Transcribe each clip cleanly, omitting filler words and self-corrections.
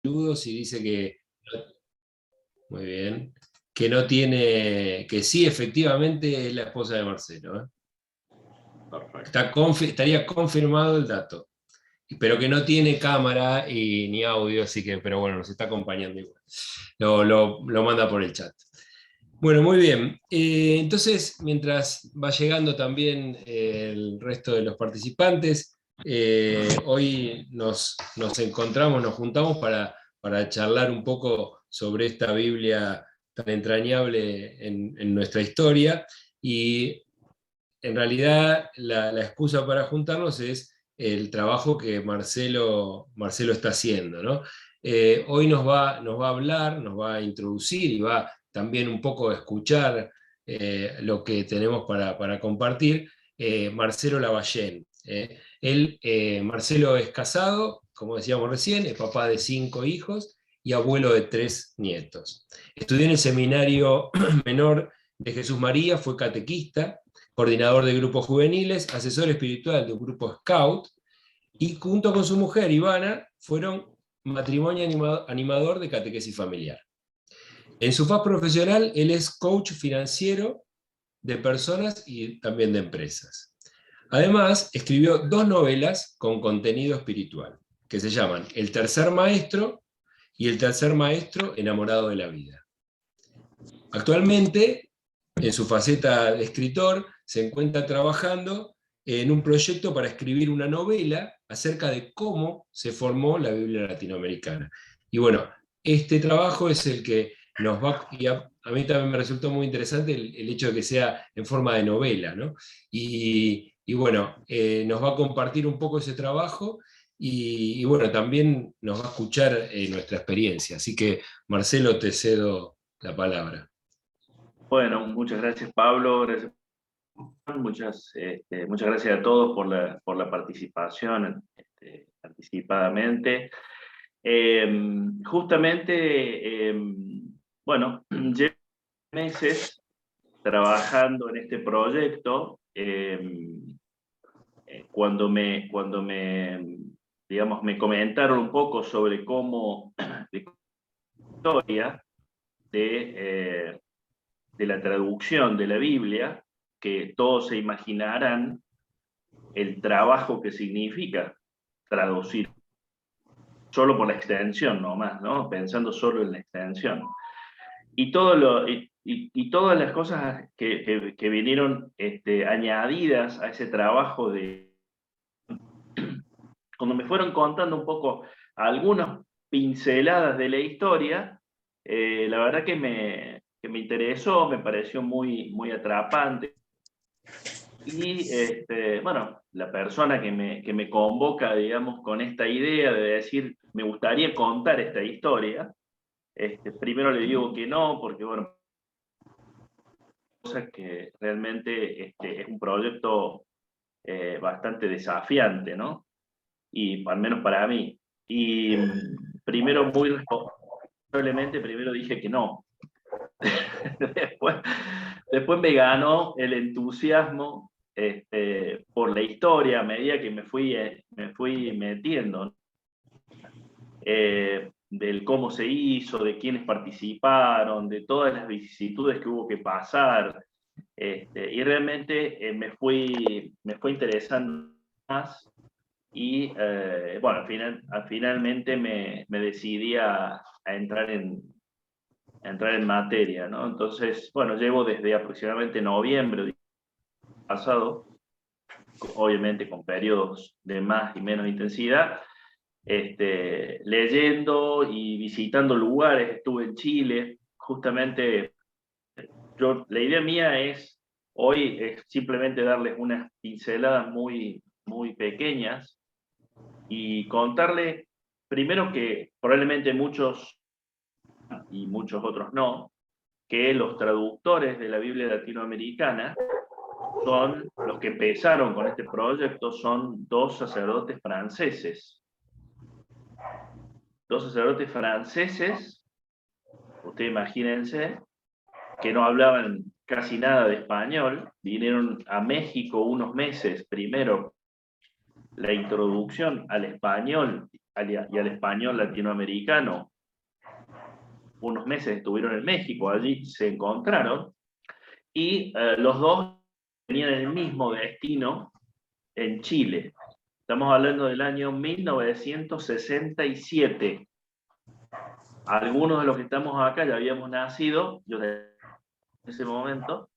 saludos y dice que, muy bien, que no tiene, que sí, efectivamente es la esposa de Marcelo. Perfecto. Estaría confirmado el dato, pero que no tiene cámara ni audio, así que, pero bueno, nos está acompañando igual. Lo manda por el chat. Bueno, muy bien. Entonces, mientras va llegando también el resto de los participantes, hoy nos encontramos, nos juntamos para charlar un poco sobre esta Biblia tan entrañable en nuestra historia. Y en realidad la excusa para juntarnos es el trabajo que Marcelo está haciendo, ¿no? Hoy nos va a hablar, nos va a introducir y va también un poco a escuchar lo que tenemos para compartir, Marcelo Lavallén. Marcelo es casado, como decíamos recién, es papá de 5 hijos y abuelo de 3 nietos. Estudió en el seminario menor de Jesús María, fue catequista, coordinador de grupos juveniles, asesor espiritual de un grupo Scout, y junto con su mujer, Ivana, fueron matrimonio animador de catequesis familiar. En su faz profesional, él es coach financiero de personas y también de empresas. Además, escribió 2 novelas con contenido espiritual, que se llaman El tercer maestro y El tercer maestro enamorado de la vida. Actualmente, en su faceta de escritor, se encuentra trabajando en un proyecto para escribir una novela acerca de cómo se formó la Biblia latinoamericana. Y bueno, este trabajo es el que nos va, y a mí también me resultó muy interesante el hecho de que sea en forma de novela, ¿no? Y bueno, nos va a compartir un poco ese trabajo y bueno, también nos va a escuchar nuestra experiencia. Así que, Marcelo, te cedo la palabra. Bueno, muchas gracias, Pablo. Gracias, muchas gracias a todos por la participación anticipadamente. Justamente, bueno, llevo meses trabajando en este proyecto. Digamos, me comentaron un poco sobre cómo la historia de la traducción de la Biblia, que todos se imaginarán el trabajo que significa traducir, solo por la extensión nomás, ¿no? Pensando solo en la extensión. Y todas las cosas que vinieron añadidas a ese trabajo cuando me fueron contando un poco algunas pinceladas de la historia, la verdad que me interesó, me pareció muy atrapante. Y bueno, la persona que me convoca, digamos, con esta idea de decir, me gustaría contar esta historia, primero le digo que no, porque bueno, cosa que realmente es un proyecto bastante desafiante, ¿no? Y al menos para mí. Y primero, muy responsablemente, primero dije que no. después, después me ganó el entusiasmo por la historia a medida que me fui metiendo, del cómo se hizo, de quiénes participaron, de todas las vicisitudes que hubo que pasar. Y realmente me fue interesando más y bueno, finalmente me decidí a entrar en materia, ¿no? Entonces, bueno, llevo desde aproximadamente noviembre pasado, obviamente con periodos de más y menos intensidad, leyendo y visitando lugares. Estuve en Chile, justamente. La idea mía hoy es simplemente darles unas pinceladas muy pequeñas y contarles, primero, que probablemente muchos y muchos otros no, que los traductores de la Biblia latinoamericana son los que empezaron con este proyecto, son 2 sacerdotes franceses. 2 sacerdotes franceses, ustedes imagínense, que no hablaban casi nada de español, vinieron a México unos meses primero, la introducción al español y al español latinoamericano. Unos meses estuvieron en México, allí se encontraron, y los dos tenían el mismo destino en Chile. Estamos hablando del año 1967. Algunos de los que estamos acá ya habíamos nacido, yo en ese momento,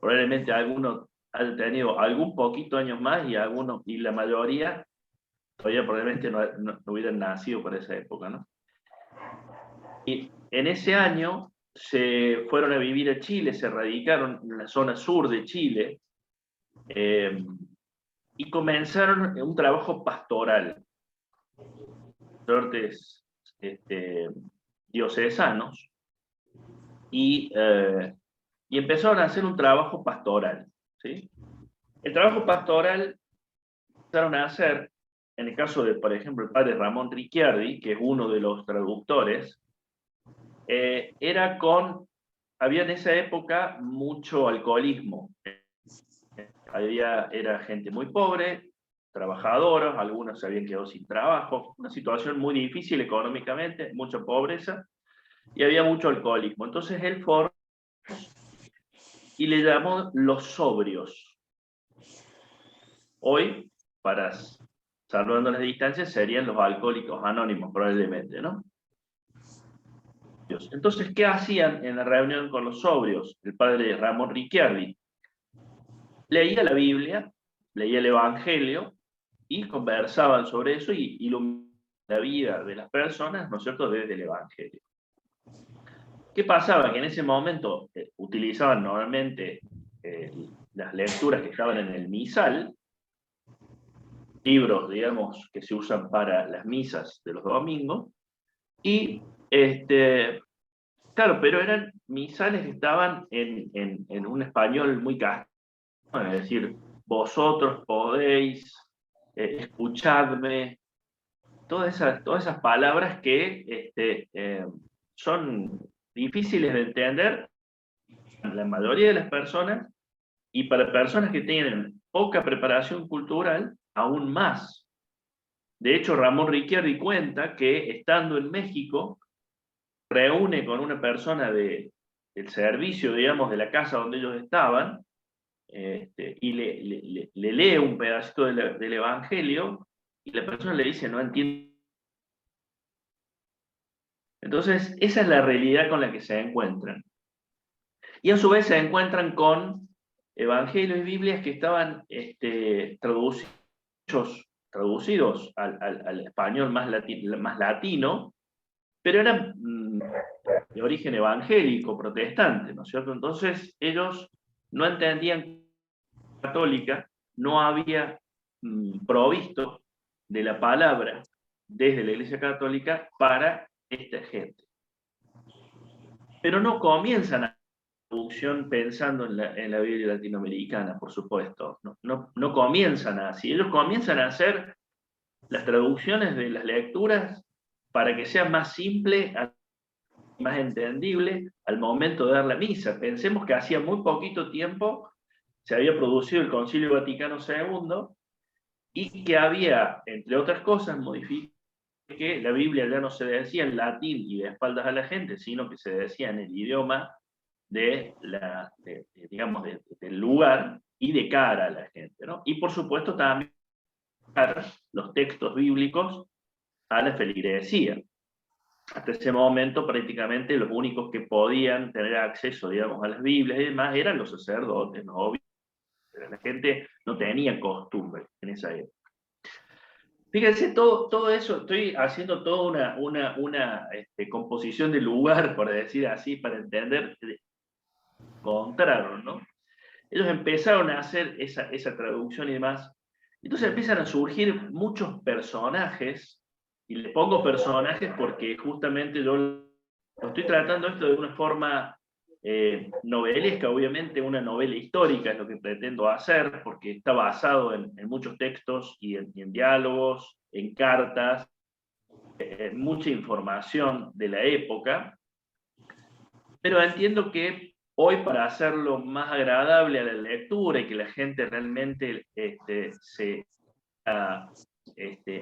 probablemente algunos han tenido algún poquito años más y algunos, y la mayoría todavía probablemente no hubieran nacido por esa época, ¿no? Y en ese año se fueron a vivir a Chile, se radicaron en la zona sur de Chile, y comenzaron un trabajo pastoral. Sacerdotes diocesanos, y empezaron a hacer un trabajo pastoral, ¿sí? El trabajo pastoral empezaron a hacer, en el caso de, por ejemplo, el padre Ramón Ricciardi, que es uno de los traductores, había en esa época mucho alcoholismo. Era gente muy pobre, trabajadora, algunos se habían quedado sin trabajo, una situación muy difícil económicamente, mucha pobreza, y había mucho alcoholismo. Entonces él formó y le llamó los sobrios. Hoy, salvando las distancias, serían los alcohólicos anónimos, probablemente, ¿no? Entonces, ¿qué hacían en la reunión con los sobrios? El padre Ramón Ricciardi leía la Biblia, leía el Evangelio, y conversaban sobre eso y la vida de las personas, ¿no es cierto?, desde el Evangelio. ¿Qué pasaba? Que en ese momento utilizaban normalmente las lecturas que estaban en el misal, libros, digamos, que se usan para las misas de los domingos, y claro, pero eran misales que estaban en un español muy castellano, es decir, vosotros podéis, escuchadme, todas esas palabras que son difíciles de entender para la mayoría de las personas, y para personas que tienen poca preparación cultural, aún más. De hecho, Ramón Ricciardi cuenta que, estando en México, reúne con una persona del servicio, digamos, de la casa donde ellos estaban, y le lee un pedacito del Evangelio, y la persona le dice, no entiendo. Entonces, esa es la realidad con la que se encuentran. Y a su vez se encuentran con evangelios y Biblias que estaban traducidos al español más latino, pero eran de origen evangélico, protestante, ¿no es cierto? Entonces ellos no entendían que la católica no había provisto de la palabra desde la Iglesia Católica para esta gente. Pero no comienzan a traducción pensando en la Biblia latinoamericana, por supuesto. No comienzan así. Ellos comienzan a hacer las traducciones de las lecturas para que sea más simple, más entendible al momento de dar la misa. Pensemos que hacía muy poquito tiempo se había producido el Concilio Vaticano II, y que había, entre otras cosas, modificado que la Biblia ya no se decía en latín y de espaldas a la gente, sino que se decía en el idioma digamos, del lugar y de cara a la gente, ¿no? Y por supuesto también los textos bíblicos a la feligresía. Hasta ese momento prácticamente los únicos que podían tener acceso, digamos, a las Biblias y demás eran los sacerdotes, ¿no? La gente no tenía costumbre en esa época. Fíjense, todo eso, estoy haciendo toda una composición de lugar, por decir así, para entender, encontraron, ¿no? Ellos empezaron a hacer esa traducción y demás. Entonces empiezan a surgir muchos personajes, y le pongo personajes porque justamente yo lo estoy tratando esto de una forma novelesca, obviamente una novela histórica es lo que pretendo hacer, porque está basado en muchos textos y en diálogos, en cartas, mucha información de la época, pero entiendo que hoy, para hacerlo más agradable a la lectura y que la gente realmente se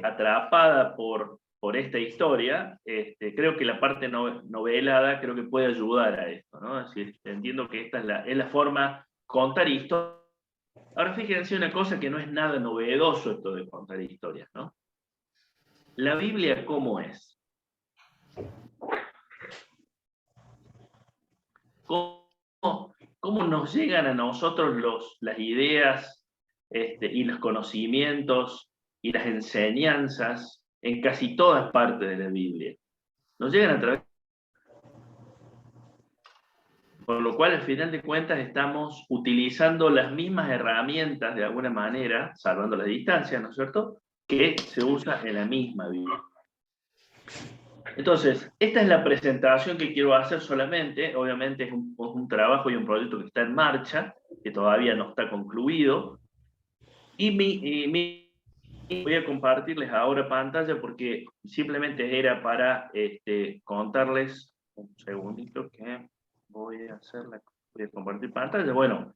atrapada por por esta historia, creo que la parte novelada creo que puede ayudar a esto, ¿no? Es decir, entiendo que esta es la forma contar historias. Ahora fíjense una cosa que no es nada novedoso esto de contar historias, ¿no? La Biblia, ¿cómo es? ¿Cómo nos llegan a nosotros las ideas y los conocimientos y las enseñanzas en casi todas partes de la Biblia? Nos llegan a través. Por lo cual, al final de cuentas, estamos utilizando las mismas herramientas de alguna manera, salvando la distancia, ¿no es cierto?, que se usa en la misma Biblia. Entonces, esta es la presentación que quiero hacer solamente. Obviamente es un trabajo y un proyecto que está en marcha, que todavía no está concluido. Y voy a compartirles ahora pantalla porque simplemente era para contarles, un segundito que voy a compartir pantalla. Bueno,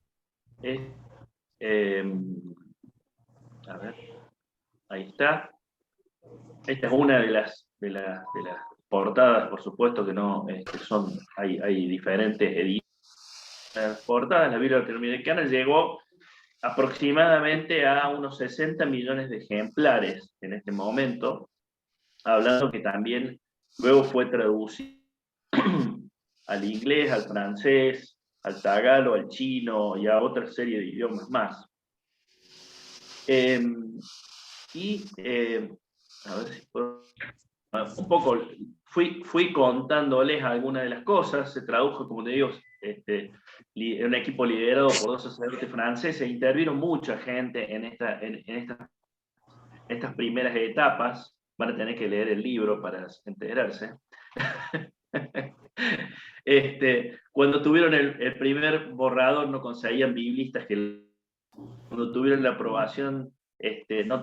a ver, ahí está. Esta es una de las portadas, por supuesto que no, hay diferentes ediciones. Las portadas, la Biblia latinoamericana llegó aproximadamente a unos 60 millones de ejemplares en este momento, hablando que también luego fue traducido al inglés, al francés, al tagalo, al chino y a otra serie de idiomas más. A ver si puedo... Un poco fui contándoles algunas de las cosas. Se tradujo, como te digo, un equipo liderado por 2 sacerdotes franceses. Intervino mucha gente en estas primeras etapas. Van a tener que leer el libro para enterarse. Cuando tuvieron el primer borrador no conseguían biblistas que cuando tuvieron la aprobación no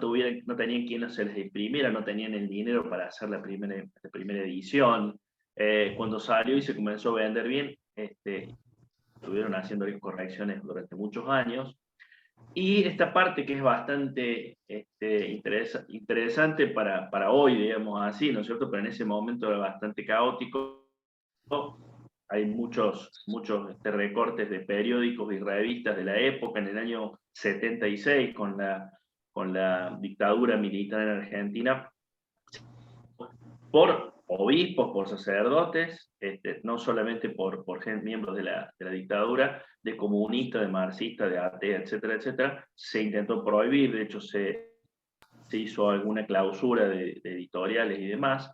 tenían quien se les imprimiera, no tenían el dinero para hacer la primera edición. Cuando salió y se comenzó a vender bien, estuvieron haciendo correcciones durante muchos años. Y esta parte que es bastante interesante para hoy, digamos así, ¿no es cierto? Pero en ese momento era bastante caótico. Hay muchos recortes de periódicos y revistas de la época, en el año 76, con la dictadura militar en Argentina, por obispos, por sacerdotes, no solamente por miembros de la dictadura, de comunistas, de marxistas, de ateas, etcétera, etcétera. Se intentó prohibir, de hecho se hizo alguna clausura de editoriales y demás.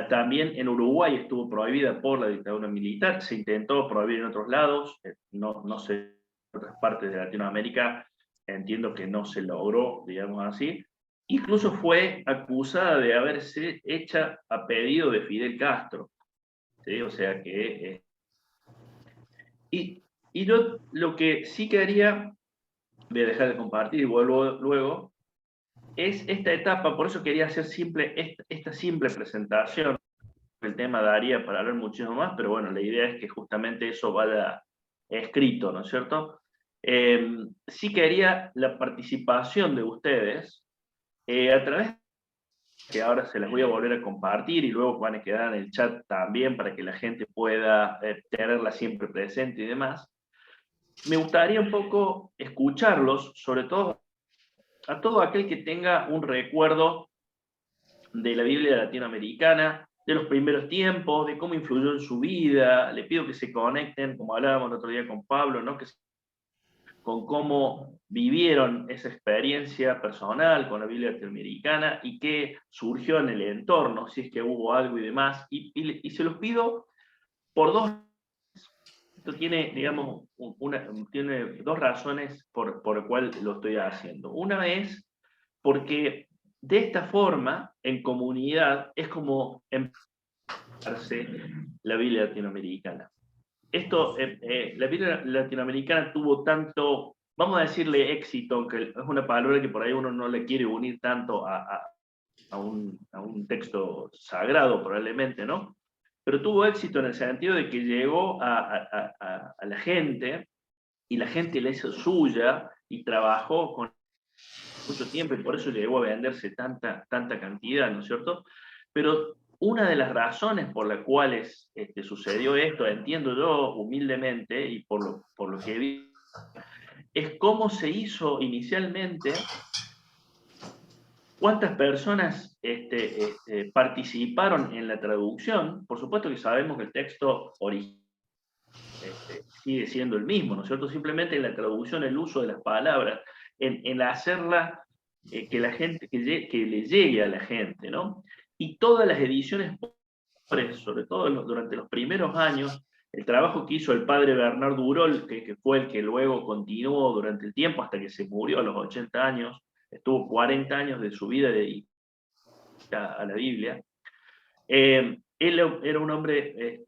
También en Uruguay estuvo prohibida por la dictadura militar. Se intentó prohibir en otros lados, no sé, en otras partes de Latinoamérica entiendo que no se logró, digamos así. Incluso fue acusada de haberse hecha a pedido de Fidel Castro, ¿sí? O sea que... y yo lo que sí quería, voy a dejar de compartir y vuelvo luego, es esta etapa. Por eso quería hacer esta simple presentación. El tema daría para hablar muchísimo más, pero bueno, la idea es que justamente eso vaya escrito, ¿no es cierto? Sí quería la participación de ustedes a través, que ahora se las voy a volver a compartir y luego van a quedar en el chat también para que la gente pueda tenerla siempre presente y demás. Me gustaría un poco escucharlos, sobre todo a todo aquel que tenga un recuerdo de la Biblia latinoamericana, de los primeros tiempos, de cómo influyó en su vida. Le pido que se conecten, como hablábamos el otro día con Pablo, ¿no? Con cómo vivieron esa experiencia personal con la Biblia latinoamericana y qué surgió en el entorno, si es que hubo algo y demás. Y se los pido por dos. Esto tiene, digamos, tiene 2 razones por las cuales lo estoy haciendo. Una es porque de esta forma, en comunidad, es como empezarse la Biblia latinoamericana. La Biblia latinoamericana tuvo tanto, vamos a decirle éxito, aunque es una palabra que por ahí uno no le quiere unir tanto a un texto sagrado, probablemente, ¿no? Pero tuvo éxito en el sentido de que llegó a la gente, y la gente la hizo suya, y trabajó con mucho tiempo y por eso llegó a venderse tanta cantidad, ¿no es cierto? Pero una de las razones por las cuales sucedió esto, entiendo yo humildemente y por lo que vi, es cómo se hizo inicialmente, cuántas personas participaron en la traducción. Por supuesto que sabemos que el texto original sigue siendo el mismo, ¿no es cierto? Simplemente en la traducción, el uso de las palabras, en hacerla que la gente, que le llegue a la gente, ¿no? Y todas las ediciones, sobre todo durante los primeros años, el trabajo que hizo el padre Bernardo Urol, que fue el que luego continuó durante el tiempo hasta que se murió a los 80 años, estuvo 40 años de su vida dedicada a la Biblia. Él era un hombre,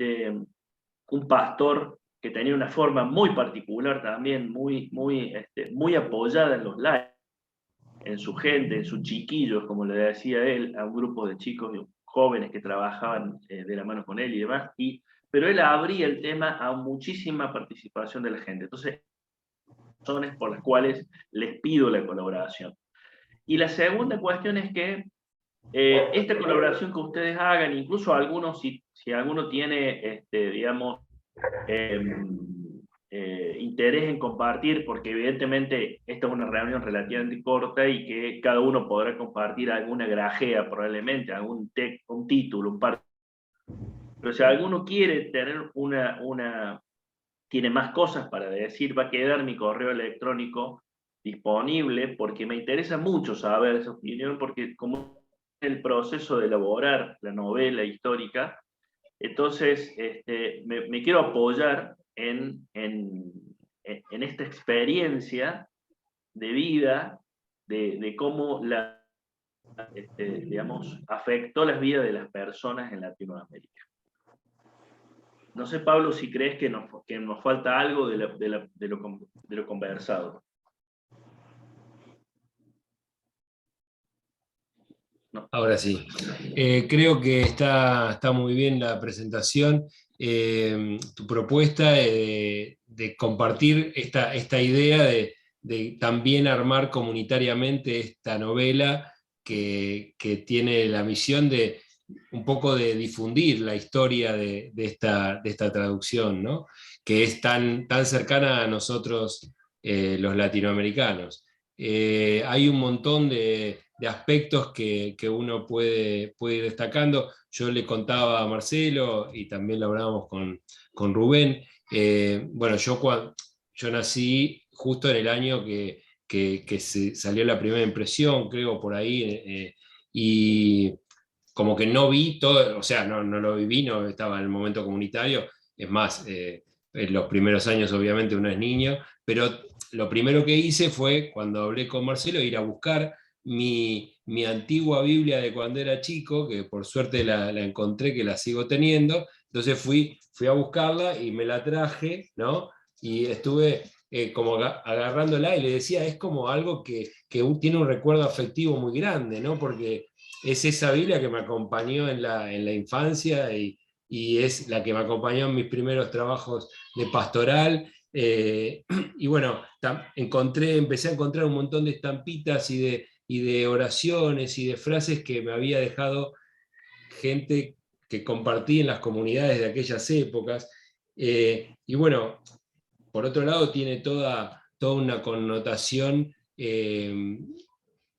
un pastor que tenía una forma muy particular también, muy apoyada en los laicos, en su gente, en sus chiquillos, como le decía él, a un grupo de chicos y jóvenes que trabajaban de la mano con él y demás, pero él abría el tema a muchísima participación de la gente. Entonces, razones por las cuales les pido la colaboración. Y la segunda cuestión es que esta colaboración que ustedes hagan, incluso algunos, si alguno tiene, digamos, interés en compartir, porque evidentemente esta es una reunión relativamente corta y que cada uno podrá compartir alguna grajea probablemente, un título, un par. Pero si alguno quiere tener tiene más cosas para decir, va a quedar mi correo electrónico disponible, porque me interesa mucho saber esa opinión, porque como el proceso de elaborar la novela histórica, entonces me quiero apoyar en esta experiencia de vida, de cómo digamos, afectó las vidas de las personas en Latinoamérica. No sé, Pablo, si crees que nos falta algo de lo conversado. No. Ahora sí. Creo que está muy bien la presentación. Tu propuesta de compartir esta idea de también armar comunitariamente esta novela que tiene la misión de un poco de difundir la historia de esta traducción, ¿no? Que es tan cercana a nosotros los latinoamericanos. Hay un montón de aspectos que uno puede ir destacando. Yo le contaba a Marcelo y también lo hablábamos con Rubén. Bueno, yo nací justo en el año que salió la primera impresión, creo, por ahí, y como que no vi todo, o sea, no lo viví, no estaba en el momento comunitario. Es más, en los primeros años obviamente uno es niño, pero lo primero que hice fue, cuando hablé con Marcelo, ir a buscar mi antigua Biblia de cuando era chico, que por suerte la encontré, que la sigo teniendo. Entonces fui a buscarla y me la traje, ¿no? Y estuve como agarrándola y le decía, es como algo que tiene un recuerdo afectivo muy grande, ¿no? Porque es esa Biblia que me acompañó en la infancia y es la que me acompañó en mis primeros trabajos de pastoral. Y bueno, empecé a encontrar un montón de estampitas y de oraciones y de frases que me había dejado gente que compartí en las comunidades de aquellas épocas. Y bueno, por otro lado tiene toda una connotación,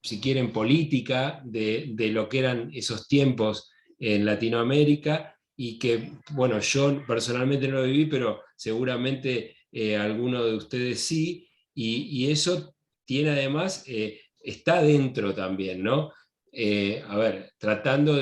si quieren, política de lo que eran esos tiempos en Latinoamérica y que, bueno, yo personalmente no lo viví, pero seguramente alguno de ustedes sí, y eso tiene además, está dentro también, ¿no? A ver, tratando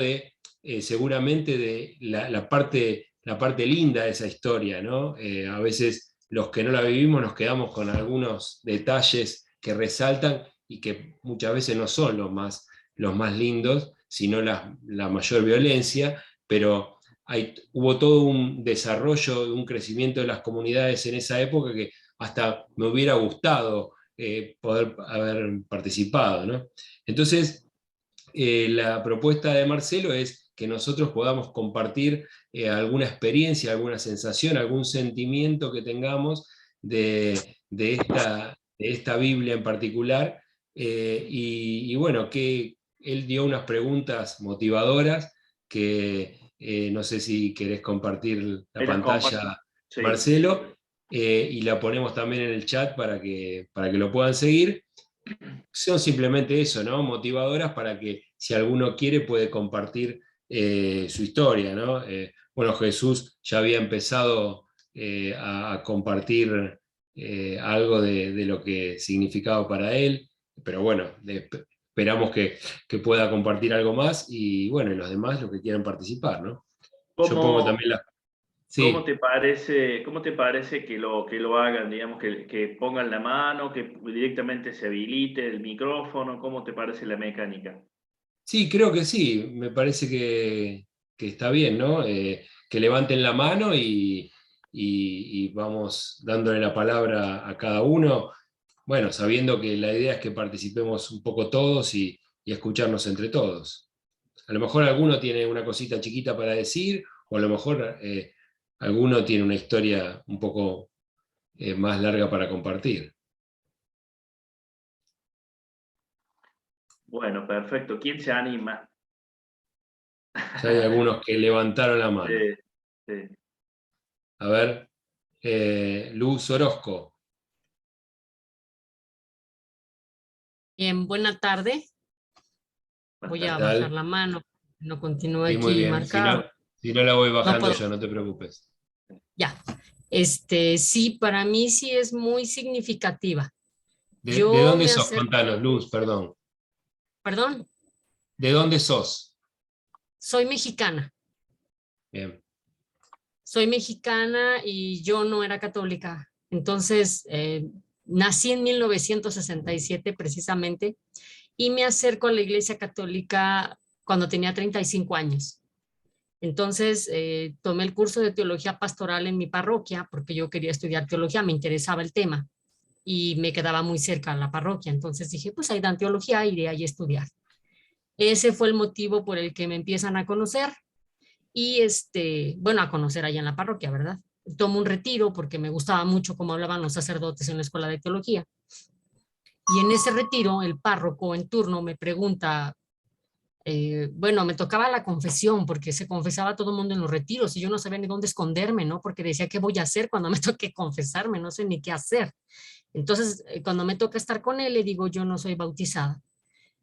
seguramente de la parte linda de esa historia, ¿no? A veces los que no la vivimos nos quedamos con algunos detalles que resaltan y que muchas veces no son los más lindos, sino la mayor violencia, pero hubo todo un desarrollo, un crecimiento de las comunidades en esa época que hasta me hubiera gustado poder haber participado, ¿no? Entonces, la propuesta de Marcelo es que nosotros podamos compartir alguna experiencia, alguna sensación, algún sentimiento que tengamos de esta Biblia en particular, y bueno, que él dio unas preguntas motivadoras que no sé si querés compartir la Me las comparto. pantalla, Sí. Marcelo, y la ponemos también en el chat para que lo puedan seguir. Son simplemente eso, ¿no? Motivadoras para que si alguno quiere puede compartir su historia, ¿no? Bueno, Jesús ya había empezado a compartir algo de lo que significaba para él, pero bueno, esperamos que pueda compartir algo más y bueno, y los demás los que quieran participar, ¿no? Yo pongo ¿Cómo, también la... cómo Sí, cómo te parece que lo hagan, digamos, que pongan la mano, que directamente se habilite el micrófono? ¿Cómo te parece la mecánica? sí, creo que sí, me parece que está bien, ¿no? Que levanten la mano y vamos dándole la palabra a cada uno, bueno, sabiendo que la idea es que participemos un poco todos y escucharnos entre todos. A lo mejor alguno tiene una cosita chiquita para decir, o a lo mejor alguno tiene una historia un poco más larga para compartir. Bueno, perfecto. ¿Quién se anima? Ya hay algunos que levantaron la mano. Sí, sí. A ver, Luz Orozco. Bien, buena tarde. Voy Buenas a ¿Qué tardes. bajar tal? la mano. No continúe Sí, muy aquí bien. marcado. Si no la voy No bajando puedo. yo, no te preocupes. Ya. Sí, para mí sí es muy significativa. De Yo dónde me sos? acerco, Contanos, Luz, perdón. perdón, ¿De dónde sos? soy mexicana. Bien. Soy mexicana y yo no era católica. Entonces, nací en 1967 precisamente y me acerco a la Iglesia Católica cuando tenía 35 años. Entonces, tomé el curso de teología pastoral en mi parroquia porque yo quería estudiar teología, me interesaba el tema y me quedaba muy cerca de la parroquia. Entonces dije, pues ahí dan teología, iré ahí a estudiar. Ese fue el motivo por el que me empiezan a conocer y bueno, a conocer allá en la parroquia, ¿verdad? Tomo un retiro porque me gustaba mucho cómo hablaban los sacerdotes en la escuela de teología. Y en ese retiro, el párroco en turno me pregunta, bueno, me tocaba la confesión porque se confesaba todo el mundo en los retiros y yo no sabía ni dónde esconderme, ¿no? Porque decía, ¿qué voy a hacer cuando me toque confesarme? No sé ni qué hacer. Entonces, cuando me toca estar con él, le digo, yo no soy bautizada.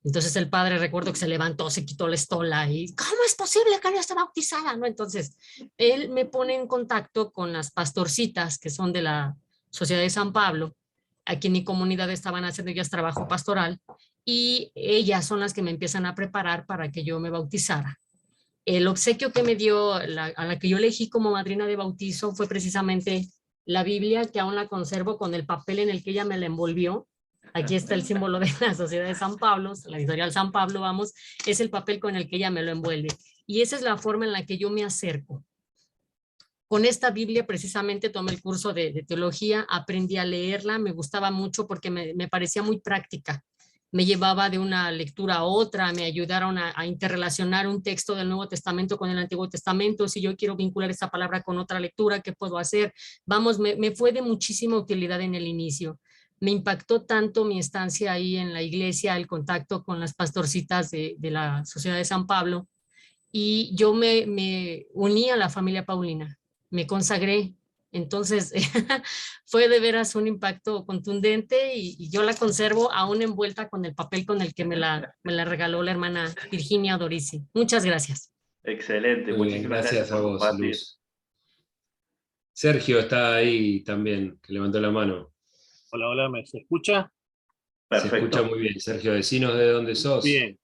Entonces el padre recuerdo que se levantó, se quitó la estola y, ¿cómo es posible que no esté bautizada? ¿No? Entonces, él me pone en contacto con las pastorcitas que son de la Sociedad de San Pablo. Aquí en mi comunidad estaban haciendo ellas trabajo pastoral y ellas son las que me empiezan a preparar para que yo me bautizara. El obsequio que me dio, a la que yo elegí como madrina de bautizo, fue precisamente la Biblia, que aún la conservo con el papel en el que ella me la envolvió. Aquí está el símbolo de la Sociedad de San Pablo, la editorial San Pablo, vamos, es el papel con el que ella me lo envuelve. Y esa es la forma en la que yo me acerco. Con esta Biblia precisamente tomé el curso de teología, aprendí a leerla, me gustaba mucho porque me parecía muy práctica. Me llevaba de una lectura a otra, me ayudaron a interrelacionar un texto del Nuevo Testamento con el Antiguo Testamento. Si yo quiero vincular esa palabra con otra lectura, ¿qué puedo hacer? Vamos, me fue de muchísima utilidad en el inicio. Me impactó tanto mi estancia ahí en la iglesia, el contacto con las pastorcitas de la Sociedad de San Pablo, y yo me uní a la familia Paulina, me consagré. Entonces, fue de veras un impacto contundente y yo la conservo aún envuelta con el papel con el que me la regaló la hermana Virginia Dorici. Muchas gracias. Excelente. Muy bien, Muchísimas gracias gracias a por vos, compartir. Luz. Sergio está ahí también, que levantó la mano. Hola, hola, ¿me se escucha? Se escucha Perfecto. muy bien. Sergio, decinos de dónde sos. Bien.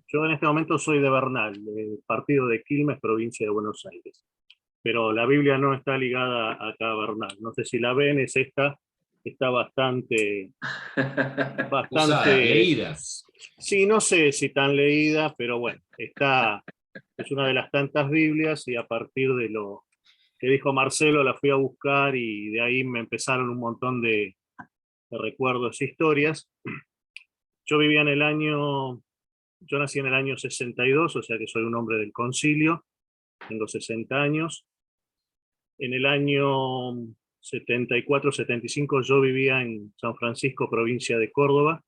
Yo en este momento soy de Bernal, del partido de Quilmes, provincia de Buenos Aires. Pero la Biblia no está ligada acá a Bernal. No sé si la ven, es esta. Está Usada, bastante, leída. sí, no sé si tan leída, pero bueno, es una de las tantas Biblias y a partir de lo que dijo Marcelo la fui a buscar y de ahí me empezaron un montón de recuerdos e historias. Yo vivía en el año Yo nací en el año 62, o sea que soy un hombre del concilio, tengo 60 años. En el año 74-75 yo vivía en San Francisco, provincia de Córdoba,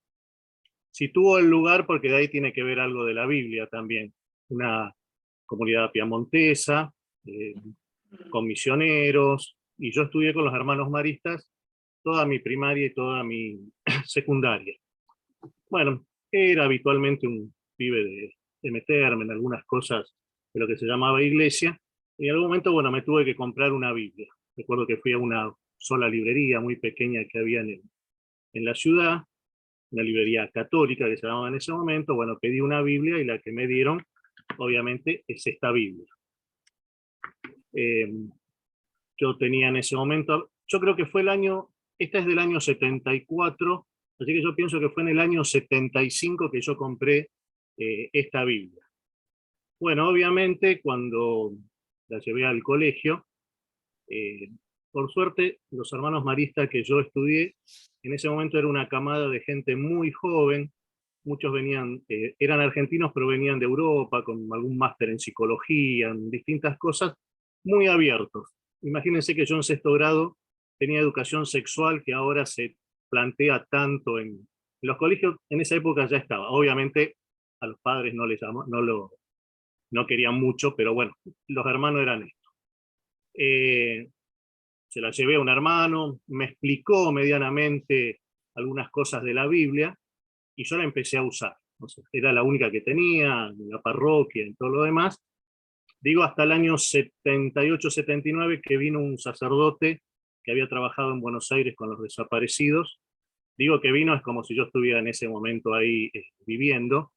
Sitúo el lugar porque de ahí tiene que ver algo de la Biblia también. Una comunidad piamontesa, con misioneros, y yo estudié con los hermanos maristas toda mi primaria y toda mi secundaria. Bueno, era habitualmente un pibe de meterme en algunas cosas de lo que se llamaba iglesia, y en algún momento, bueno, me tuve que comprar una Biblia. Recuerdo que fui a una sola librería muy pequeña que había en la ciudad, una librería católica que se llamaba en ese momento. Bueno, pedí una Biblia y la que me dieron, obviamente, es esta Biblia. Yo tenía en ese momento, yo creo que fue el año, esta es del año 74, así que yo pienso que fue en el año 75 que yo compré esta Biblia. Bueno, obviamente cuando la llevé al colegio, por suerte los hermanos maristas que yo estudié, en ese momento era una camada de gente muy joven, muchos venían, eran argentinos pero venían de Europa con algún máster en psicología, en distintas cosas, muy abiertos. Imagínense que yo en sexto grado tenía educación sexual que ahora se plantea tanto en los colegios. En esa época ya estaba. Obviamente a los padres no les llamó, no querían mucho, pero bueno, los hermanos eran esto. Se la llevé a un hermano, me explicó medianamente algunas cosas de la Biblia y yo la empecé a usar. O sea, era la única que tenía en la parroquia y todo lo demás. Digo, hasta el año 78-79 que vino un sacerdote que había trabajado en Buenos Aires con los desaparecidos. Digo que vino, es como si yo estuviera en ese momento ahí viviendo.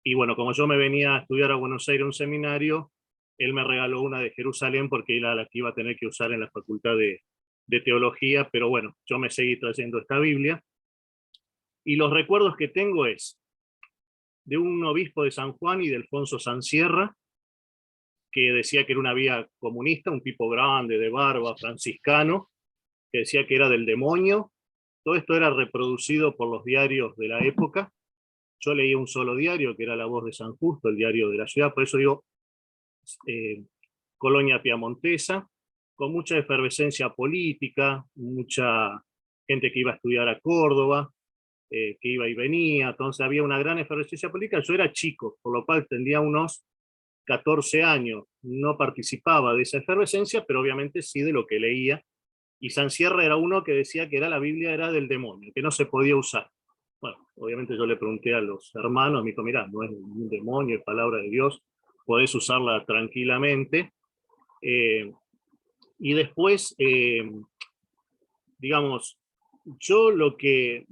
Y bueno, como yo me venía a estudiar a Buenos Aires un seminario, él me regaló una de Jerusalén porque era la que iba a tener que usar en la facultad de teología, pero bueno, yo me seguí trayendo esta Biblia. Y los recuerdos que tengo es de un obispo de San Juan y de Alfonso Sansierra, que decía que era una vía comunista, un tipo grande, de barba, franciscano, que decía que era del demonio. Todo esto era reproducido por los diarios de la época. Yo leía un solo diario, que era La Voz de San Justo, el diario de la ciudad, por eso digo colonia piamontesa, con mucha efervescencia política, mucha gente que iba a estudiar a Córdoba, que iba y venía, entonces había una gran efervescencia política. Yo era chico, por lo cual tendría unos 14 años, no participaba de esa efervescencia, pero obviamente sí de lo que leía. Y Sansierra era uno que decía que la Biblia era del demonio, que no se podía usar. Bueno, obviamente yo le pregunté a los hermanos, me dijo, mirá, no es un demonio, es palabra de Dios, podés usarla tranquilamente. Y después, digamos, yo lo que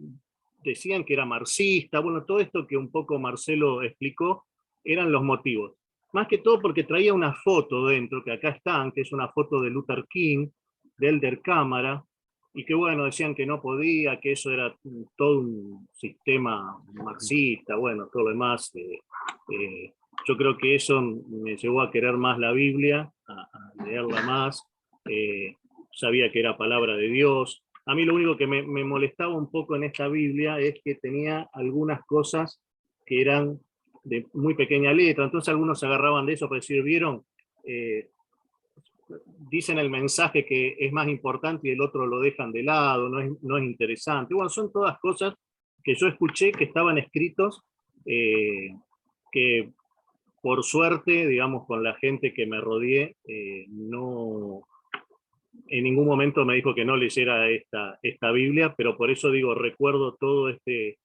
decían que era marxista, bueno, todo esto que un poco Marcelo explicó, eran los motivos. Más que todo porque traía una foto dentro, que acá están, que es una foto de Luther King, de Elder Cámara, y que bueno, decían que no podía, que eso era todo un sistema marxista, bueno, todo lo demás. Yo creo que eso me llevó a querer más la Biblia, a leerla más. Sabía que era palabra de Dios. A mí lo único que me molestaba un poco en esta Biblia es que tenía algunas cosas que eran de muy pequeña letra, entonces algunos se agarraban de eso para decir, ¿vieron? Dicen el mensaje que es más importante y el otro lo dejan de lado, no es interesante. Bueno, son todas cosas que yo escuché que estaban escritos, que por suerte, digamos, con la gente que me rodeé, no, en ningún momento me dijo que no leyera esta Biblia, pero por eso digo, recuerdo todo este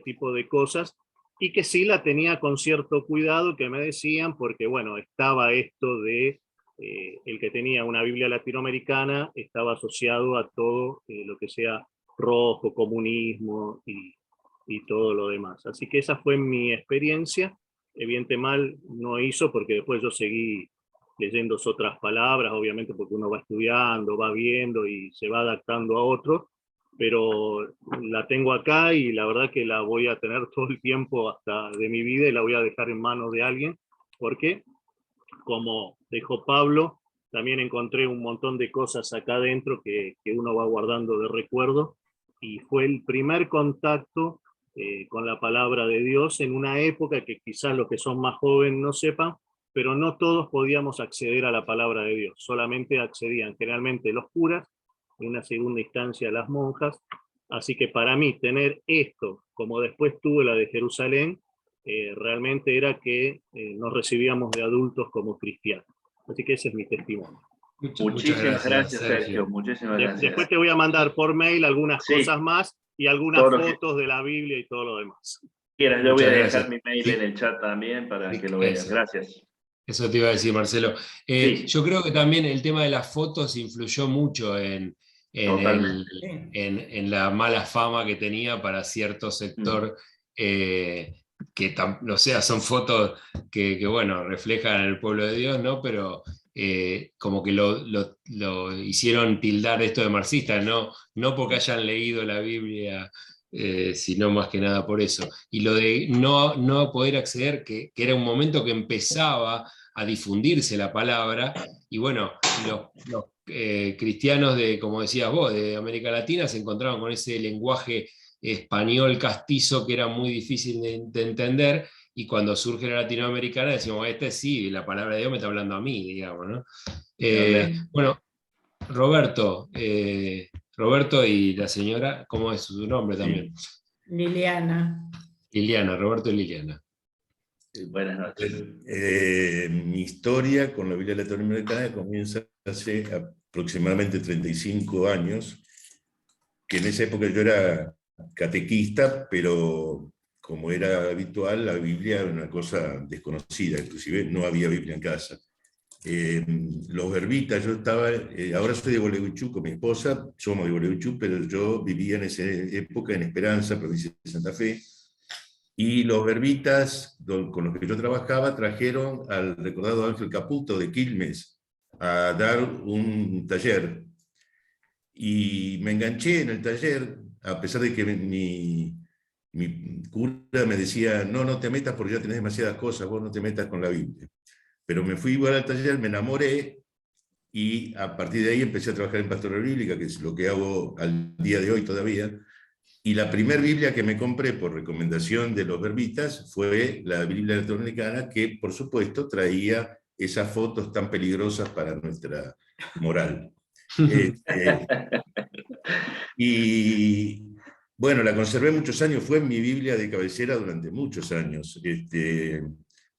tipo de cosas, y que sí la tenía con cierto cuidado, que me decían, porque bueno, estaba esto de el que tenía una Biblia latinoamericana, estaba asociado a todo lo que sea rojo, comunismo y todo lo demás. Así que esa fue mi experiencia. Evidente mal no hizo, porque después yo seguí leyendo otras palabras, obviamente porque uno va estudiando, va viendo y se va adaptando a otros, pero la tengo acá y la verdad que la voy a tener todo el tiempo hasta de mi vida, y la voy a dejar en manos de alguien, porque como dejó Pablo, también encontré un montón de cosas acá adentro que uno va guardando de recuerdo, y fue el primer contacto con la palabra de Dios en una época que quizás los que son más jóvenes no sepan, pero no todos podíamos acceder a la palabra de Dios, solamente accedían generalmente los curas, en una segunda instancia las monjas. Así que para mí tener esto como después tuve la de Jerusalén, realmente era que nos recibíamos de adultos como cristianos. Así que ese es mi testimonio. Muchas Muchísimas gracias, Sergio. Sergio. Muchísimas gracias. Después te voy a mandar por mail algunas Sí, cosas más y algunas todo lo que fotos de la Biblia y todo lo demás. quieras. Yo voy a Muchas dejar gracias. mi mail Sí. en el chat también para Sí, que lo veas. eso. Gracias. Eso te iba a decir, Marcelo. Sí. Yo creo que también el tema de las fotos influyó mucho Totalmente. en la mala fama que tenía para cierto sector, o sea, son fotos que, bueno, reflejan el pueblo de Dios, ¿no? Pero como que lo hicieron tildar esto de marxista, no porque hayan leído la Biblia, sino más que nada por eso. Y lo de no poder acceder, que era un momento que empezaba a difundirse la palabra, y bueno, los cristianos como decías vos, de América Latina se encontraban con ese lenguaje español castizo que era muy difícil de entender, y cuando surge la latinoamericana decimos, sí, la palabra de Dios me está hablando a mí, digamos, ¿no? Bueno, Roberto, Roberto y la señora, ¿cómo es su nombre también? Liliana. Liliana, Roberto y Liliana. Buenas noches. Mi historia con la Biblia latinoamericana comienza hace aproximadamente 35 años, que en esa época yo era catequista, pero como era habitual, la Biblia era una cosa desconocida, inclusive no había Biblia en casa. Los verbitas, yo estaba, ahora soy de Gualeguaychú con mi esposa, somos de Gualeguaychú, pero yo vivía en esa época en Esperanza, provincia de Santa Fe, y los verbitas con los que yo trabajaba trajeron al recordado Ángel Caputo de Quilmes a dar un taller. Y me enganché en el taller, a pesar de que mi cura me decía, no te metas porque ya tenés demasiadas cosas, vos no te metas con la Biblia. Pero me fui igual al taller, me enamoré, y a partir de ahí empecé a trabajar en pastoral bíblica, que es lo que hago al día de hoy todavía. Y la primera Biblia que me compré por recomendación de los verbitas fue la Biblia latinoamericana, que por supuesto traía esas fotos tan peligrosas para nuestra moral. Y bueno, la conservé muchos años, fue mi Biblia de cabecera durante muchos años.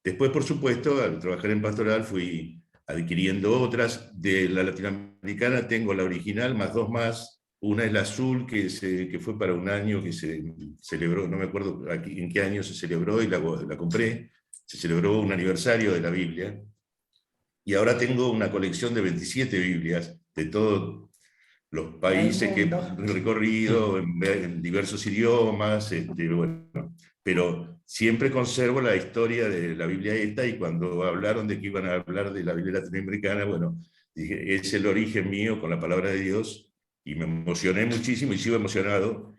Después, por supuesto, al trabajar en pastoral fui adquiriendo otras. De la latinoamericana tengo la original, más dos más. Una es la azul, que fue para un año que se celebró, no me acuerdo en qué año se celebró, y la compré. Se celebró un aniversario de la Biblia. Y ahora tengo una colección de 27 Biblias de todos los países que he recorrido, en diversos idiomas, bueno, pero siempre conservo la historia de la Biblia esta, y cuando hablaron de que iban a hablar de la Biblia latinoamericana, bueno, dije, es el origen mío con la palabra de Dios, y me emocioné muchísimo y sigo emocionado.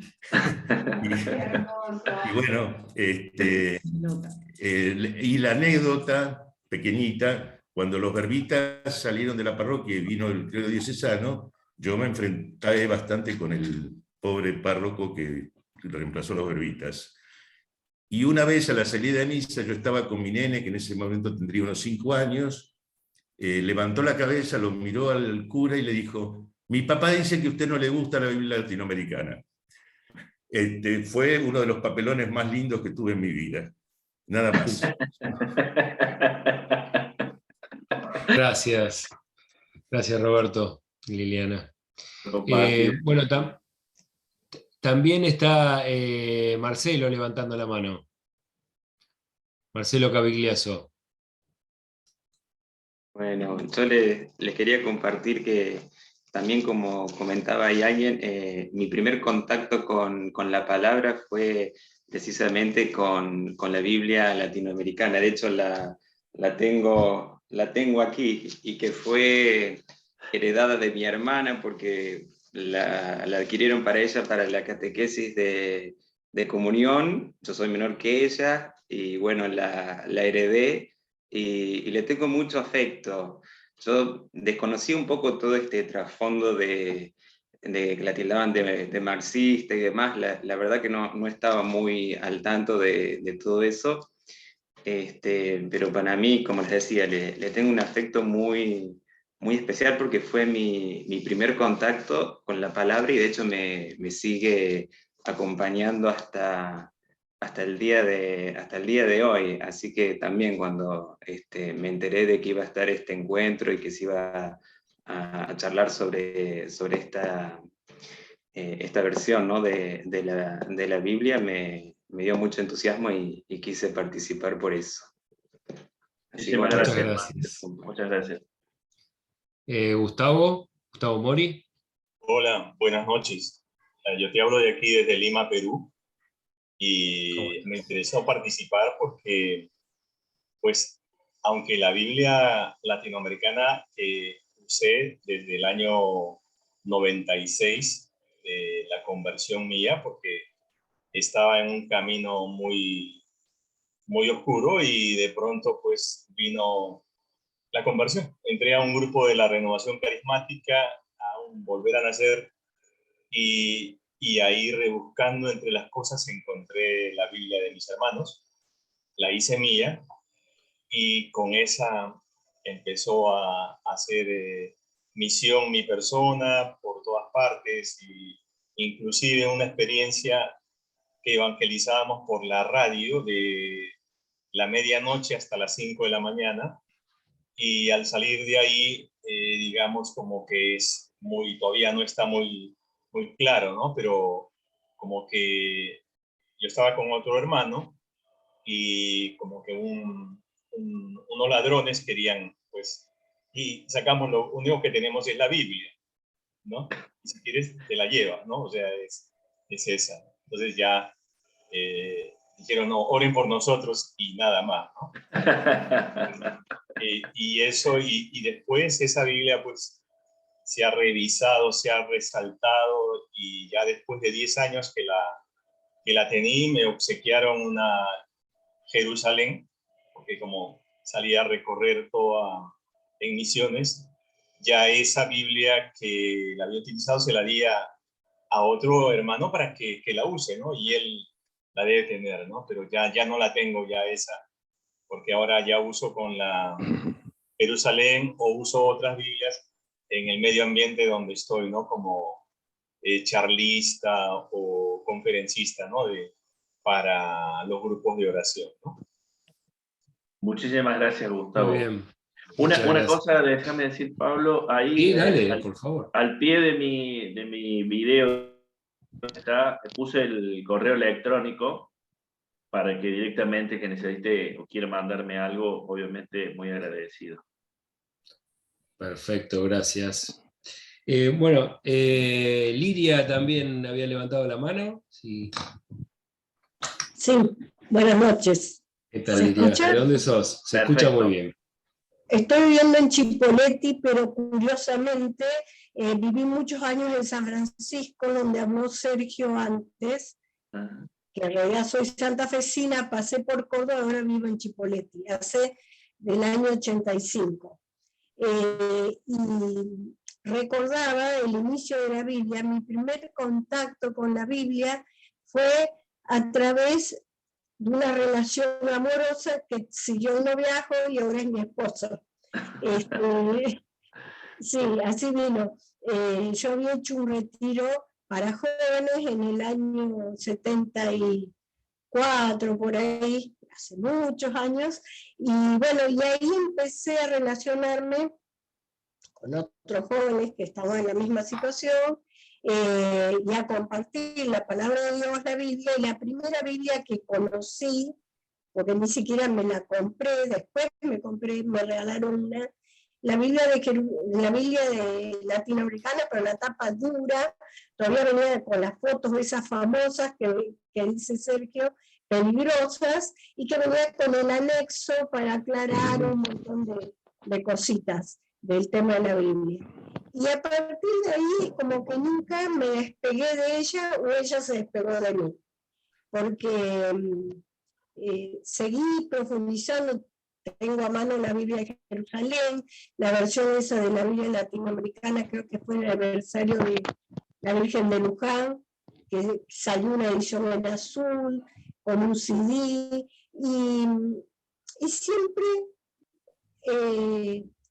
y bueno, y la anécdota pequeñita, cuando los verbitas salieron de la parroquia y vino el clero diocesano, yo me enfrenté bastante con el pobre párroco que reemplazó a los verbitas. Y una vez a la salida de misa, yo estaba con mi nene, que en ese momento tendría unos 5 años, levantó la cabeza, lo miró al cura y le dijo, mi papá dice que a usted no le gusta la Biblia latinoamericana. Fue uno de los papelones más lindos que tuve en mi vida. Nada más. Gracias. Gracias, Roberto y Liliana. Bueno, también está Marcelo levantando la mano. Marcelo Cavigliaso. Bueno, yo les quería compartir que también, como comentaba ahí alguien, mi primer contacto con la palabra fue precisamente con la Biblia latinoamericana. De hecho, la tengo aquí, y que fue heredada de mi hermana porque la adquirieron para ella para la catequesis de comunión. Yo soy menor que ella y bueno, la heredé y le tengo mucho afecto. Yo desconocí un poco todo este trasfondo de que la tildaban de marxista y demás. La verdad que no estaba muy al tanto de todo eso. Pero para mí, como les decía, le tengo un afecto muy, muy especial porque fue mi primer contacto con la palabra, y de hecho me sigue acompañando hasta el día de hoy. Así que también cuando me enteré de que iba a estar este encuentro y que se iba a charlar sobre esta versión, ¿no?, de la Biblia, me dio mucho entusiasmo y quise participar por eso. Así que, Muchísimas bueno, Muchas gracias. gracias. Muchas gracias. Gustavo Mori. Hola, buenas noches. Yo te hablo de aquí desde Lima, Perú, y ¿Cómo estás? me interesó participar porque, pues, aunque la Biblia latinoamericana usé desde el año 96, de la conversión mía, porque estaba en un camino muy, muy oscuro y de pronto, pues, vino la conversión. Entré a un grupo de la Renovación Carismática, a un Volver a Nacer, y ahí, rebuscando entre las cosas, encontré la Biblia de mis hermanos, la hice mía, y con esa empezó a hacer misión mi persona por todas partes, y inclusive una experiencia que evangelizábamos por la radio de la medianoche hasta las 5 de la mañana, y al salir de ahí, digamos, como que es todavía no está muy, muy claro, ¿no? Pero como que yo estaba con otro hermano y como que unos ladrones querían, pues, y sacamos, lo único que tenemos es la Biblia, ¿no? Y si quieres, te la llevas, ¿no? O sea, es esa. Entonces ya dijeron, no, oren por nosotros y nada más, ¿no? Y eso, y después esa Biblia, pues, se ha revisado, se ha resaltado, y ya después de 10 años que la tenía, me obsequiaron una Jerusalén, porque como salía a recorrer toda en misiones, ya esa Biblia que la había utilizado se la di a otro hermano para que la use, ¿no? Y él la debe tener, ¿no? Pero ya no la tengo ya esa, porque ahora ya uso con la Jerusalén o uso otras Biblias en el medio ambiente donde estoy, ¿no? Como charlista o conferencista, ¿no? Para los grupos de oración, ¿no? Muchísimas gracias, Muy Gustavo. bien. Muchas Una gracias. cosa, déjame decir, Pablo, ahí Sí, dale, por favor. al pie de mi video puse el correo electrónico para que directamente, que necesite o quiera mandarme algo, obviamente muy agradecido. Perfecto, gracias. Bueno, Lidia también había levantado la mano. Sí. Sí, buenas noches. ¿Qué tal, ¿Se Lidia? escucha? ¿De dónde sos? Se escucha Perfecto. muy bien. Estoy viviendo en Chipoleti, pero curiosamente viví muchos años en San Francisco, donde habló Sergio antes, Ah, que en realidad soy santafesina, pasé por Córdoba, ahora vivo en Chipoleti, hace del año 85. Y recordaba el inicio de la Biblia. Mi primer contacto con la Biblia fue a través de una relación amorosa que siguió un noviazgo y ahora es mi esposo. Sí, así vino. Yo había hecho un retiro para jóvenes en el año 74, por ahí, hace muchos años, y bueno, y ahí empecé a relacionarme con otros jóvenes que estaban en la misma situación, y a compartir la palabra de Dios, la Biblia, y la primera Biblia que conocí, porque ni siquiera me la compré, después me regalaron la Biblia de latinoamericana, pero la tapa dura, todavía venía con las fotos de esas famosas que dice Sergio, peligrosas, y que venía con el anexo para aclarar un montón de cositas del tema de la Biblia. Y a partir de ahí, como que nunca me despegué de ella o ella se despegó de mí, porque seguí profundizando. Tengo a mano la Biblia de Jerusalén, la versión esa de la Biblia latinoamericana, creo que fue el aniversario de la Virgen de Luján, que salió una edición en azul, con un CD, y siempre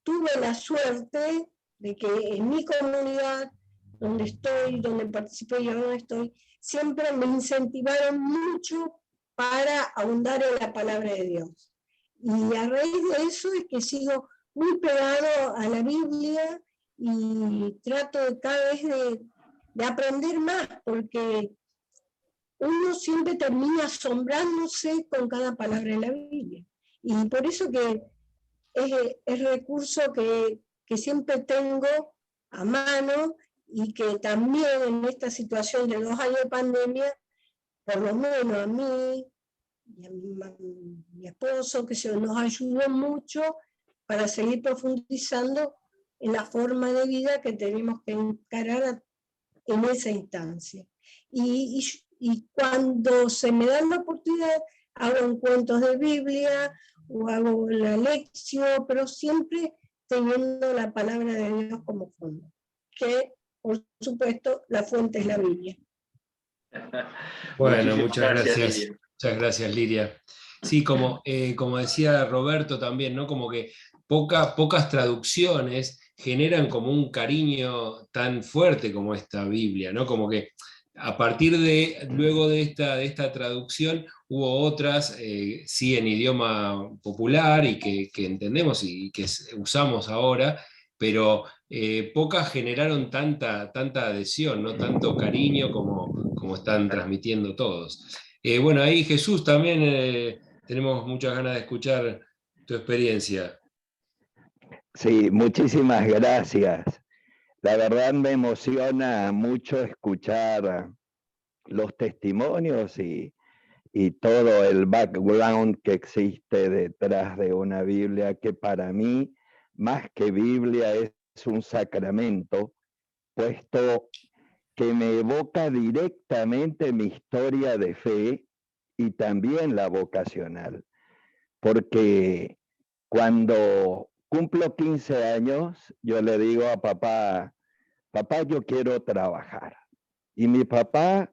tuve la suerte de que en mi comunidad, donde estoy, donde participé y ahora estoy, siempre me incentivaron mucho para ahondar en la palabra de Dios. Y a raíz de eso es que sigo muy pegado a la Biblia y trato cada vez de aprender más, porque uno siempre termina asombrándose con cada palabra de la Biblia. Y por eso que es el recurso que siempre tengo a mano y que también en esta situación de 2 años de pandemia, por lo menos a mí y a mi esposo, que se nos ayudó mucho para seguir profundizando en la forma de vida que tenemos que encarar en esa instancia. Y cuando se me da la oportunidad, hago encuentros de Biblia o hago la lección, pero siempre teniendo la palabra de Dios como fondo, que por supuesto la fuente es la Biblia. Bueno, Muchísimas muchas gracias. Lidia. Muchas gracias, Lidia. Sí, como decía Roberto también, ¿no? Como que pocas traducciones generan como un cariño tan fuerte como esta Biblia, ¿no? Como que a partir luego de esta traducción, hubo otras, sí, en idioma popular y que entendemos y que usamos ahora, pero pocas generaron tanta adhesión, ¿no? Tanto cariño como están transmitiendo todos. Bueno, ahí Jesús también tenemos muchas ganas de escuchar tu experiencia. Sí, muchísimas gracias. La verdad me emociona mucho escuchar los testimonios y todo el background que existe detrás de una Biblia, que para mí, más que Biblia, es un sacramento, puesto que me evoca directamente mi historia de fe y también la vocacional. Porque cuando cumplo 15 años, yo le digo a papá, yo quiero trabajar. Y mi papá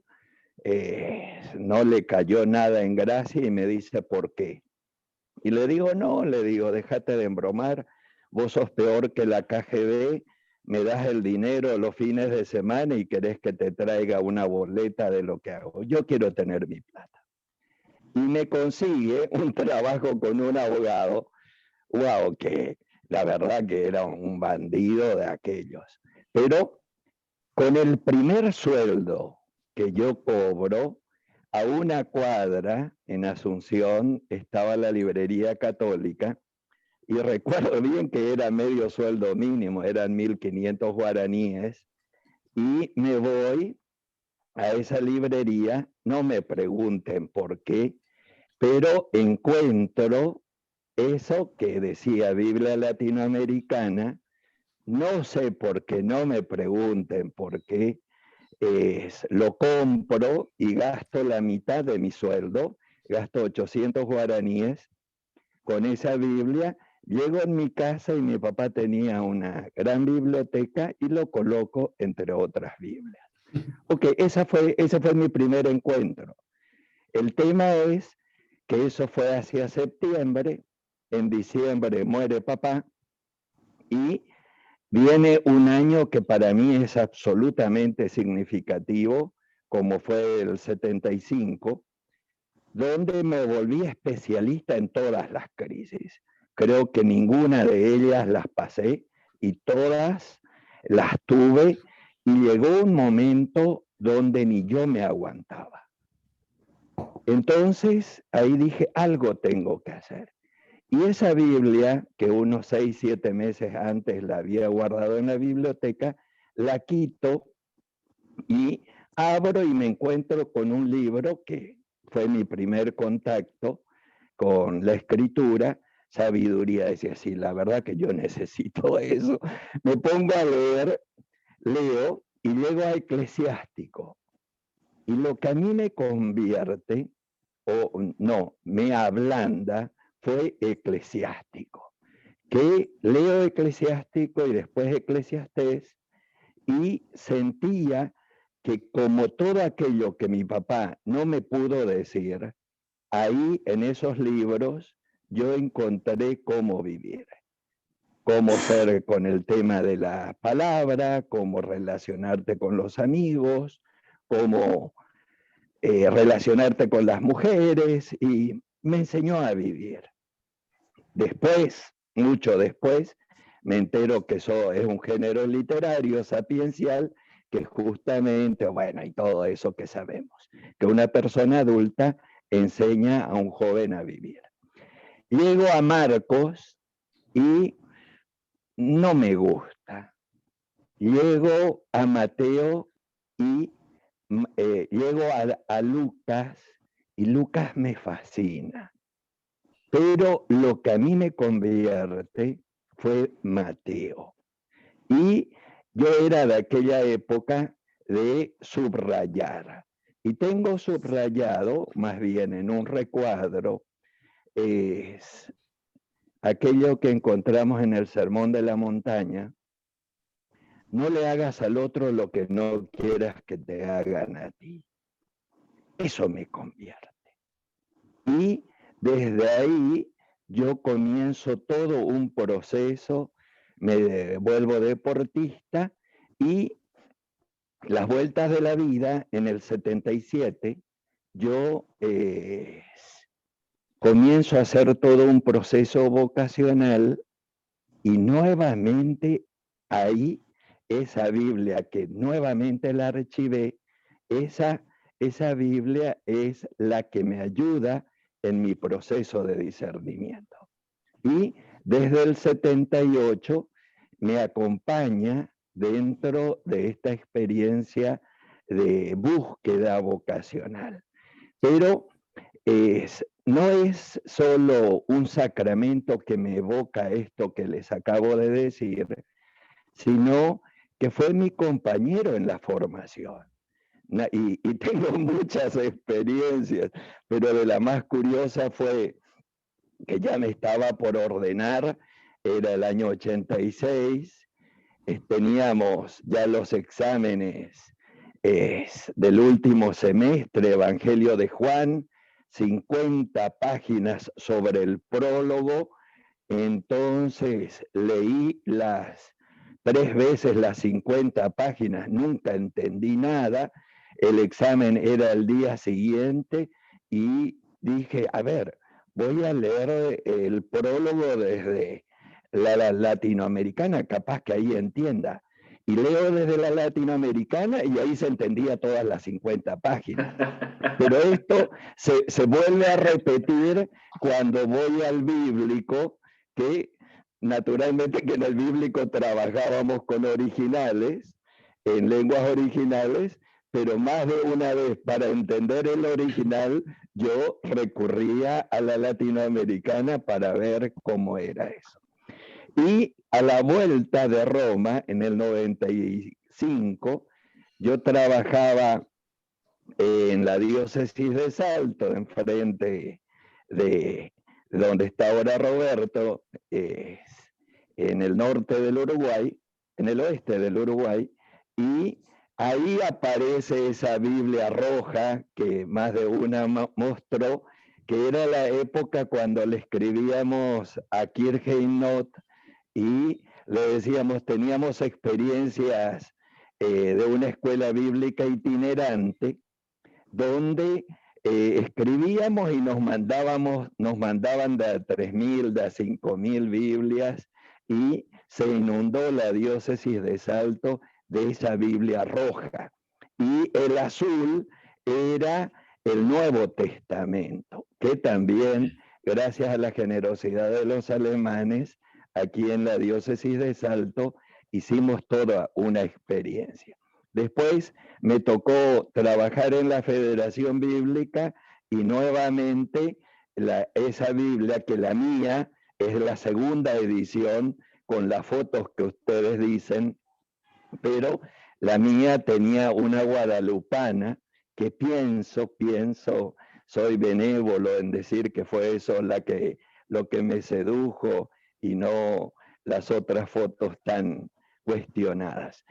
no le cayó nada en gracia y me dice, ¿por qué? Y le digo, déjate de embromar, vos sos peor que la KGB, me das el dinero los fines de semana y querés que te traiga una boleta de lo que hago. Yo quiero tener mi plata. Y me consigue un trabajo con un abogado, wow, que la verdad que era un bandido de aquellos. Pero con el primer sueldo que yo cobro, a una cuadra en Asunción estaba la librería católica, y recuerdo bien que era medio sueldo mínimo, eran 1.500 guaraníes, y me voy a esa librería, no me pregunten por qué, pero encuentro eso que decía Biblia Latinoamericana, no sé por qué, no me pregunten por qué, lo compro y gasto la mitad de mi sueldo, gasto 800 guaraníes con esa Biblia, llego en mi casa y mi papá tenía una gran biblioteca y lo coloco entre otras Biblias. Ok, ese fue mi primer encuentro. El tema es que eso fue hacia septiembre, en diciembre muere papá y viene un año que para mí es absolutamente significativo, como fue el 75, donde me volví especialista en todas las crisis. Creo que ninguna de ellas las pasé y todas las tuve, y llegó un momento donde ni yo me aguantaba. Entonces ahí dije, algo tengo que hacer. Y esa Biblia, que unos 6, 7 meses antes la había guardado en la biblioteca, la quito y abro y me encuentro con un libro que fue mi primer contacto con la escritura, Sabiduría. Decía, sí, la verdad que yo necesito eso. Me pongo a leer, leo y llego a Eclesiástico. Y lo que a mí me convierte, me ablanda, fue Eclesiástico. Que leo Eclesiástico y después Eclesiastés, y sentía que como todo aquello que mi papá no me pudo decir, ahí en esos libros yo encontré cómo vivir, cómo ser con el tema de la palabra, cómo relacionarte con los amigos, cómo relacionarte con las mujeres, y me enseñó a vivir. Después, mucho después, me entero que eso es un género literario sapiencial que justamente, bueno, y todo eso que sabemos, que una persona adulta enseña a un joven a vivir. Llego a Marcos y no me gusta. Llego a Mateo y llego a Lucas, y Lucas me fascina. Pero lo que a mí me convierte fue Mateo. Y yo era de aquella época de subrayar. Y tengo subrayado, más bien en un recuadro, es aquello que encontramos en el Sermón de la Montaña: no le hagas al otro lo que no quieras que te hagan a ti. Eso me convierte. Y desde ahí yo comienzo todo un proceso, me vuelvo deportista, y las vueltas de la vida, en el 77, yo comienzo a hacer todo un proceso vocacional, y nuevamente ahí esa Biblia que nuevamente la archivé, esa Biblia es la que me ayuda en mi proceso de discernimiento. Y desde el 78 me acompaña dentro de esta experiencia de búsqueda vocacional. Pero no es solo un sacramento que me evoca esto que les acabo de decir, sino que fue mi compañero en la formación. Y tengo muchas experiencias, pero de la más curiosa fue que ya me estaba por ordenar, era el año 86, teníamos ya los exámenes del último semestre, Evangelio de Juan, 50 páginas sobre el prólogo. Entonces leí 3 veces las 50 páginas, nunca entendí nada. El examen era el día siguiente y dije, a ver, voy a leer el prólogo desde la latinoamericana, capaz que ahí entienda. Y leo desde la latinoamericana y ahí se entendía todas las 50 páginas. Pero esto se vuelve a repetir cuando voy al bíblico, que naturalmente que en el bíblico trabajábamos con originales, en lenguas originales, pero más de una vez para entender el original yo recurría a la latinoamericana para ver cómo era eso. Y a la vuelta de Roma, en el 95, yo trabajaba en la diócesis de Salto, enfrente de donde está ahora Roberto, en el norte del Uruguay, en el oeste del Uruguay, y ahí aparece esa Biblia roja que más de una mostró, que era la época cuando le escribíamos a Kierkegaard y le decíamos, teníamos experiencias de una escuela bíblica itinerante, donde escribíamos y nos mandaban de a 3.000, de a 5.000 Biblias, y se inundó la diócesis de Salto de esa Biblia roja. Y el azul era el Nuevo Testamento, que también, gracias a la generosidad de los alemanes, aquí en la diócesis de Salto, hicimos toda una experiencia. Después me tocó trabajar en la Federación Bíblica y nuevamente esa Biblia, que la mía es la segunda edición con las fotos que ustedes dicen, pero la mía tenía una guadalupana que pienso, soy benévolo en decir que fue eso lo que me sedujo y no las otras fotos tan cuestionadas.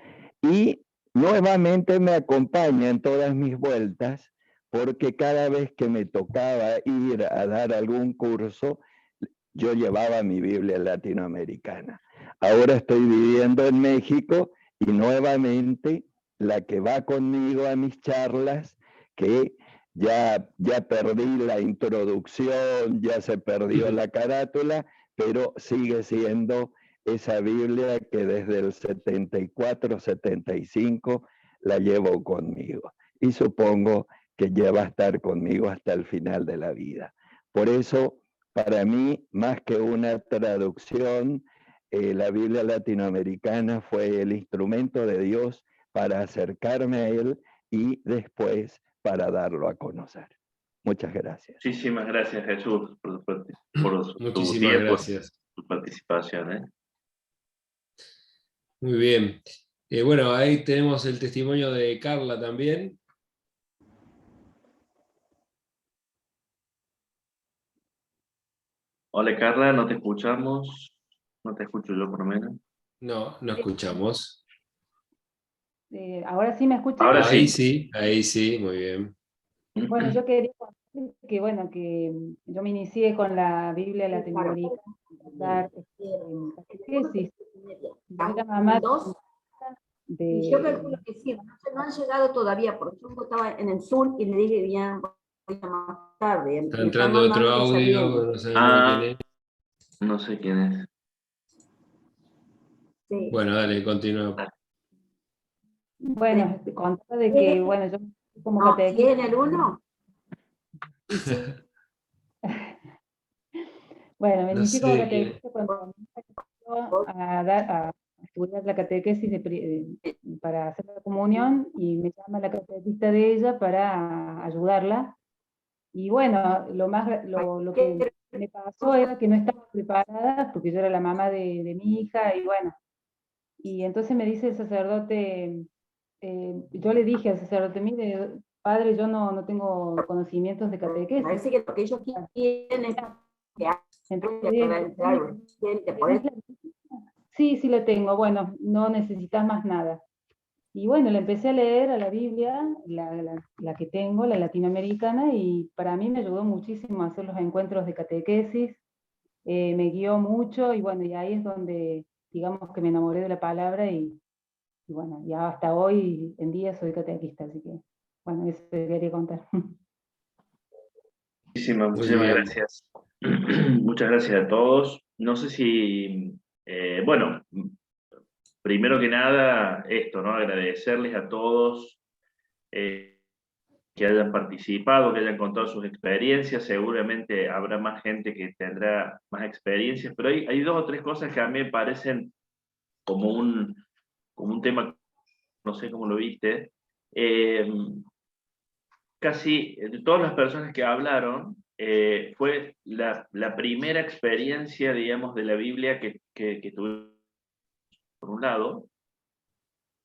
Y nuevamente me acompaña en todas mis vueltas, porque cada vez que me tocaba ir a dar algún curso, yo llevaba mi Biblia latinoamericana. Ahora estoy viviendo en México y nuevamente la que va conmigo a mis charlas, que ya perdí la introducción, ya se perdió la carátula, pero sigue siendo esa Biblia que desde el 74, 75 la llevo conmigo. Y supongo que ya va a estar conmigo hasta el final de la vida. Por eso, para mí, más que una traducción, la Biblia latinoamericana fue el instrumento de Dios para acercarme a Él y después para darlo a conocer. Muchas gracias. Muchísimas gracias, Jesús, por tu Muchísimas tiempo, gracias. tu participación. Muy bien. Bueno, ahí tenemos el testimonio de Carla también. Hola, Carla, no te escuchamos. No te escucho yo, por lo menos. No, no escuchamos. ¿Ahora sí me escuchan? Ahora Ahí sí, muy bien. Bueno, yo quería contar que, bueno, que yo me inicié con la Biblia latinoamericana, dar catequesis. Yo era mamá Y yo calculo que sí, no han llegado todavía, porque yo estaba en el sur y le dije, bien, voy a más tarde. Está Y entrando más otro que audio, saliendo. no sabemos quién es. No sé quién es. Sí. Bueno, dale, continúa. Bueno, contaba de que, bueno, yo como No, catequista. ¿sí en el 1? Bueno, me No inicié como sé quién es. catequista cuando empezó a estudiar la catequesis para hacer la comunión y me llama la catequista de ella para ayudarla. Y bueno, lo que me pasó era que no estaba preparada porque yo era la mamá de mi hija y bueno, y entonces me dice el sacerdote, yo le dije al sacerdote, mire, padre, yo no tengo conocimientos de catequesis. Parece que lo que ellos quieren es que sí, sí la tengo, bueno, no necesitas más nada. Y bueno, le empecé a leer a la Biblia, la que tengo, la latinoamericana, y para mí me ayudó muchísimo a hacer los encuentros de catequesis, me guió mucho, y bueno, y ahí es donde, digamos que me enamoré de la palabra, y bueno, ya hasta hoy en día soy catequista, así que, bueno, eso te quería contar. Muchísimas Muy bien. gracias. Muchas gracias a todos. No sé si, bueno, primero que nada, esto, ¿no? Agradecerles a todos que hayan participado, que hayan contado sus experiencias. Seguramente habrá más gente que tendrá más experiencias, pero hay dos o tres cosas que a mí me parecen como un tema, no sé cómo lo viste. Casi de todas las personas que hablaron, fue la primera experiencia, digamos, de la Biblia que tuve, por un lado,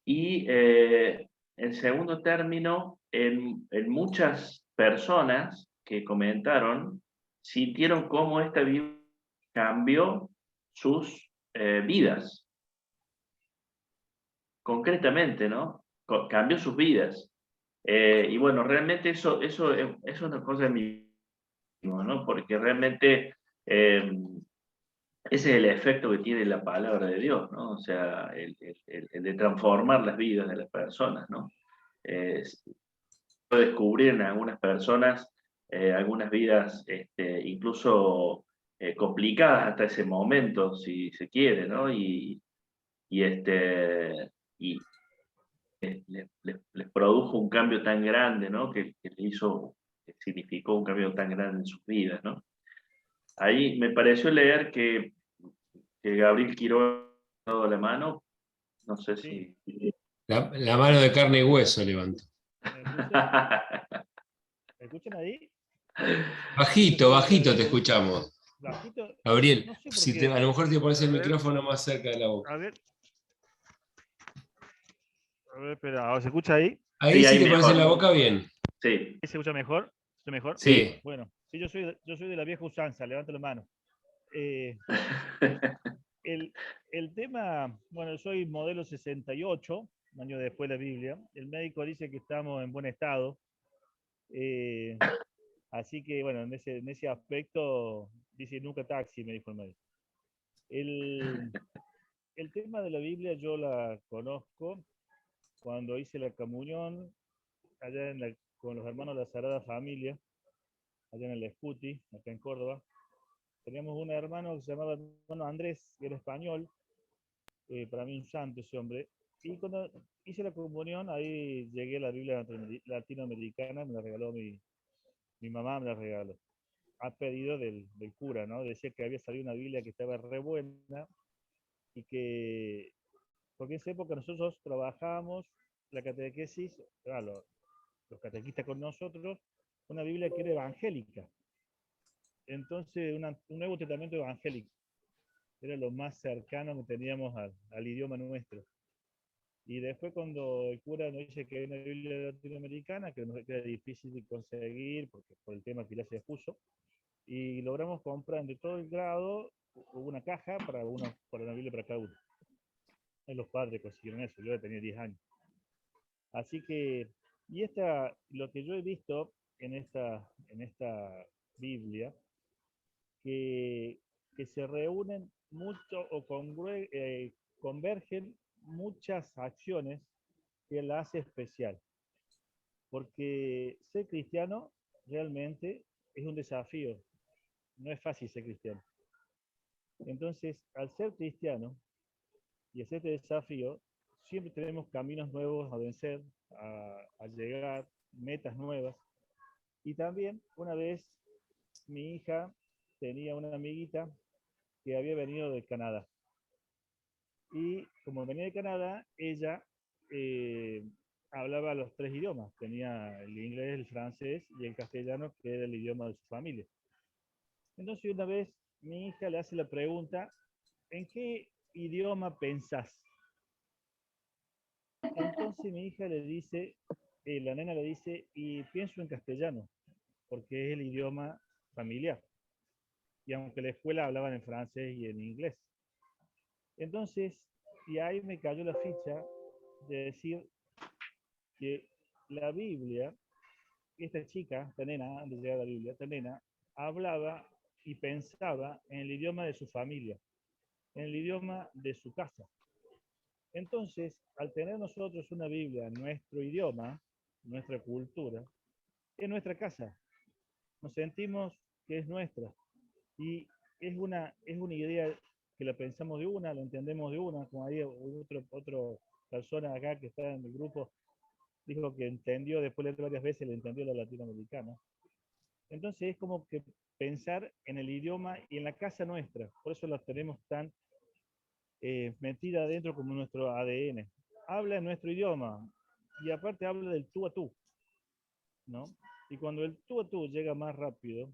y en segundo término, en muchas personas que comentaron, sintieron cómo esta Biblia cambió sus vidas, concretamente, ¿no? Cambió sus vidas. Y bueno, realmente eso es una cosa de mi, ¿no? Porque realmente ese es el efecto que tiene la palabra de Dios, ¿no? O sea, el de transformar las vidas de las personas, ¿no? Puede descubrir en algunas personas algunas vidas incluso complicadas hasta ese momento, si se quiere, ¿no? Y les produjo un cambio tan grande, ¿no? Que significó un cambio tan grande en sus vidas, ¿no? Ahí me pareció leer que Gabriel Quiroga ha dado la mano, no sé si... La mano de carne y hueso levantó. ¿Me escuchan ahí? Bajito te escuchamos. Bajito. Gabriel, No sé por si qué. a lo mejor te pones el A ver. micrófono más cerca de la boca. A ver, espera, ¿ahora se escucha ahí? Ahí Sí, sí ahí te pones en la mejor. boca bien. Sí. ¿Se escucha mejor? ¿Se mejor? Sí. Bueno, sí, yo soy de la vieja usanza, levanta la mano. El tema, bueno, soy modelo 68, un año después de la Biblia. El médico dice que estamos en buen estado. Así que, bueno, en ese aspecto, dice nunca taxi, me dijo el médico. El tema de la Biblia yo la conozco cuando hice la comunión allá en la con los hermanos de la Sagrada Familia, allá en el Escuti, acá en Córdoba. Teníamos un hermano que se llamaba hermano Andrés, que era español, para mí un santo ese hombre. Y cuando hice la comunión, ahí llegué a la Biblia latinoamericana, me la regaló mi mamá, me la regaló. A pedido del cura, ¿no? Decía que había salido una Biblia que estaba re buena y que, porque en esa época nosotros trabajábamos la catequesis, los catequistas con nosotros, una Biblia que era evangélica. Entonces, un Nuevo Testamento evangélico. Era lo más cercano que teníamos al idioma nuestro. Y después cuando el cura nos dice que hay una Biblia latinoamericana, que era difícil de conseguir, porque por el tema que ya se expuso, y logramos comprar de todo el grado una caja para una Biblia para cada uno. Los padres consiguieron eso, yo tenía 10 años. Así que, lo que yo he visto en esta Biblia, que se reúnen mucho o convergen muchas acciones que la hace especial. Porque ser cristiano realmente es un desafío. No es fácil ser cristiano. Entonces, al ser cristiano y hacer este desafío, siempre tenemos caminos nuevos a vencer, a llegar, metas nuevas. Y también, una vez, mi hija tenía una amiguita que había venido de Canadá. Y como venía de Canadá, ella hablaba los 3 idiomas. Tenía el inglés, el francés y el castellano, que era el idioma de su familia. Entonces una vez mi hija le hace la pregunta, ¿en qué idioma pensás? Entonces mi hija le dice, la nena le dice, y pienso en castellano, porque es el idioma familiar. Y aunque la escuela hablaban en francés y en inglés. Entonces, y ahí me cayó la ficha de decir que la Biblia, esta chica, esta nena, antes de llegar a la Biblia, esta nena, hablaba y pensaba en el idioma de su familia, en el idioma de su casa. Entonces, al tener nosotros una Biblia en nuestro idioma, nuestra cultura, es nuestra casa. Nos sentimos que es nuestra. Y es una idea que la pensamos de una, la entendemos de una, como hay otra persona acá que está en el grupo, dijo que entendió, después de leer varias veces, le entendió la latinoamericana. Entonces es como que pensar en el idioma y en la casa nuestra, por eso la tenemos tan metida adentro como nuestro ADN. Habla en nuestro idioma y aparte habla del tú a tú, ¿no? Y cuando el tú a tú llega más rápido,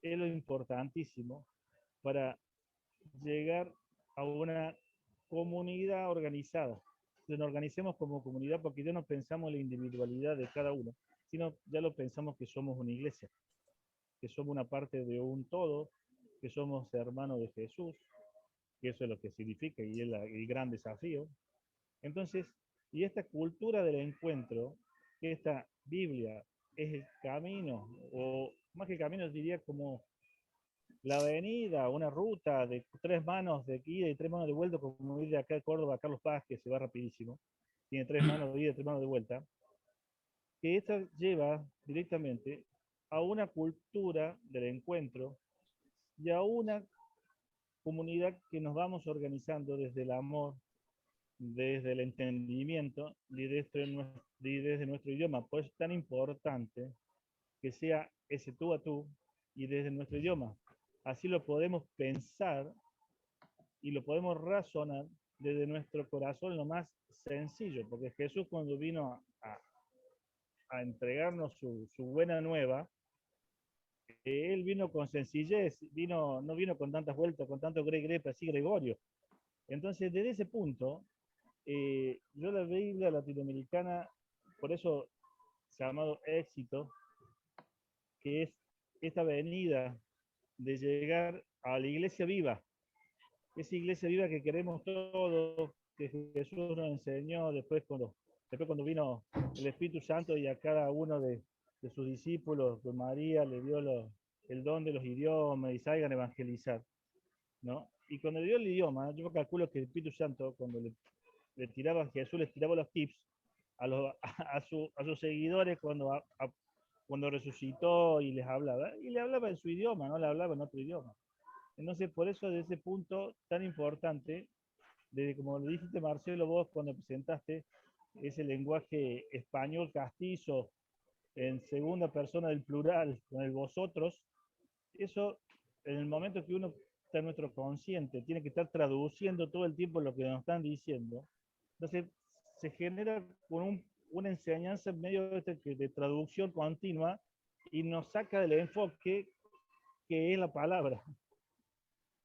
es lo importantísimo para llegar a una comunidad organizada. Nos organicemos como comunidad porque ya no pensamos en la individualidad de cada uno, sino ya lo pensamos que somos una iglesia, que somos una parte de un todo, que somos hermanos de Jesús, que eso es lo que significa y es el gran desafío. Entonces, y esta cultura del encuentro, esta Biblia es el camino, o más que camino diría como la avenida, una ruta de 3 manos de ida y 3 manos de vuelta, como ir de acá a Córdoba a Carlos Paz, que se va rapidísimo, tiene 3 manos de ida y 3 manos de vuelta, que esta lleva directamente a una cultura del encuentro y a una comunidad que nos vamos organizando desde el amor, desde el entendimiento y desde nuestro idioma. Por eso es tan importante que sea ese tú a tú y desde nuestro idioma. Así lo podemos pensar y lo podemos razonar desde nuestro corazón lo más sencillo, porque Jesús cuando vino a entregarnos su buena nueva, él vino con sencillez, no vino con tantas vueltas, con tanto grepe, así Gregorio. Entonces, desde ese punto, yo la Biblia latinoamericana, por eso se ha llamado éxito, que es esta venida de llegar a la iglesia viva, esa iglesia viva que queremos todos, que Jesús nos enseñó después cuando vino el Espíritu Santo y a cada uno de sus discípulos, pues María le dio el don de los idiomas y salgan a evangelizar, ¿no? Y cuando le dio el idioma, yo calculo que el Espíritu Santo, cuando Jesús les tiraba los tips, a sus seguidores cuando resucitó y les hablaba en su idioma, no le hablaba en otro idioma. Entonces, por eso, desde ese punto tan importante, desde como lo dijiste, Marcelo, vos cuando presentaste ese lenguaje español castizo en segunda persona del plural, con el vosotros, eso, en el momento que uno está en nuestro consciente, tiene que estar traduciendo todo el tiempo lo que nos están diciendo, entonces se genera con una enseñanza en medio de traducción continua y nos saca del enfoque que es la palabra.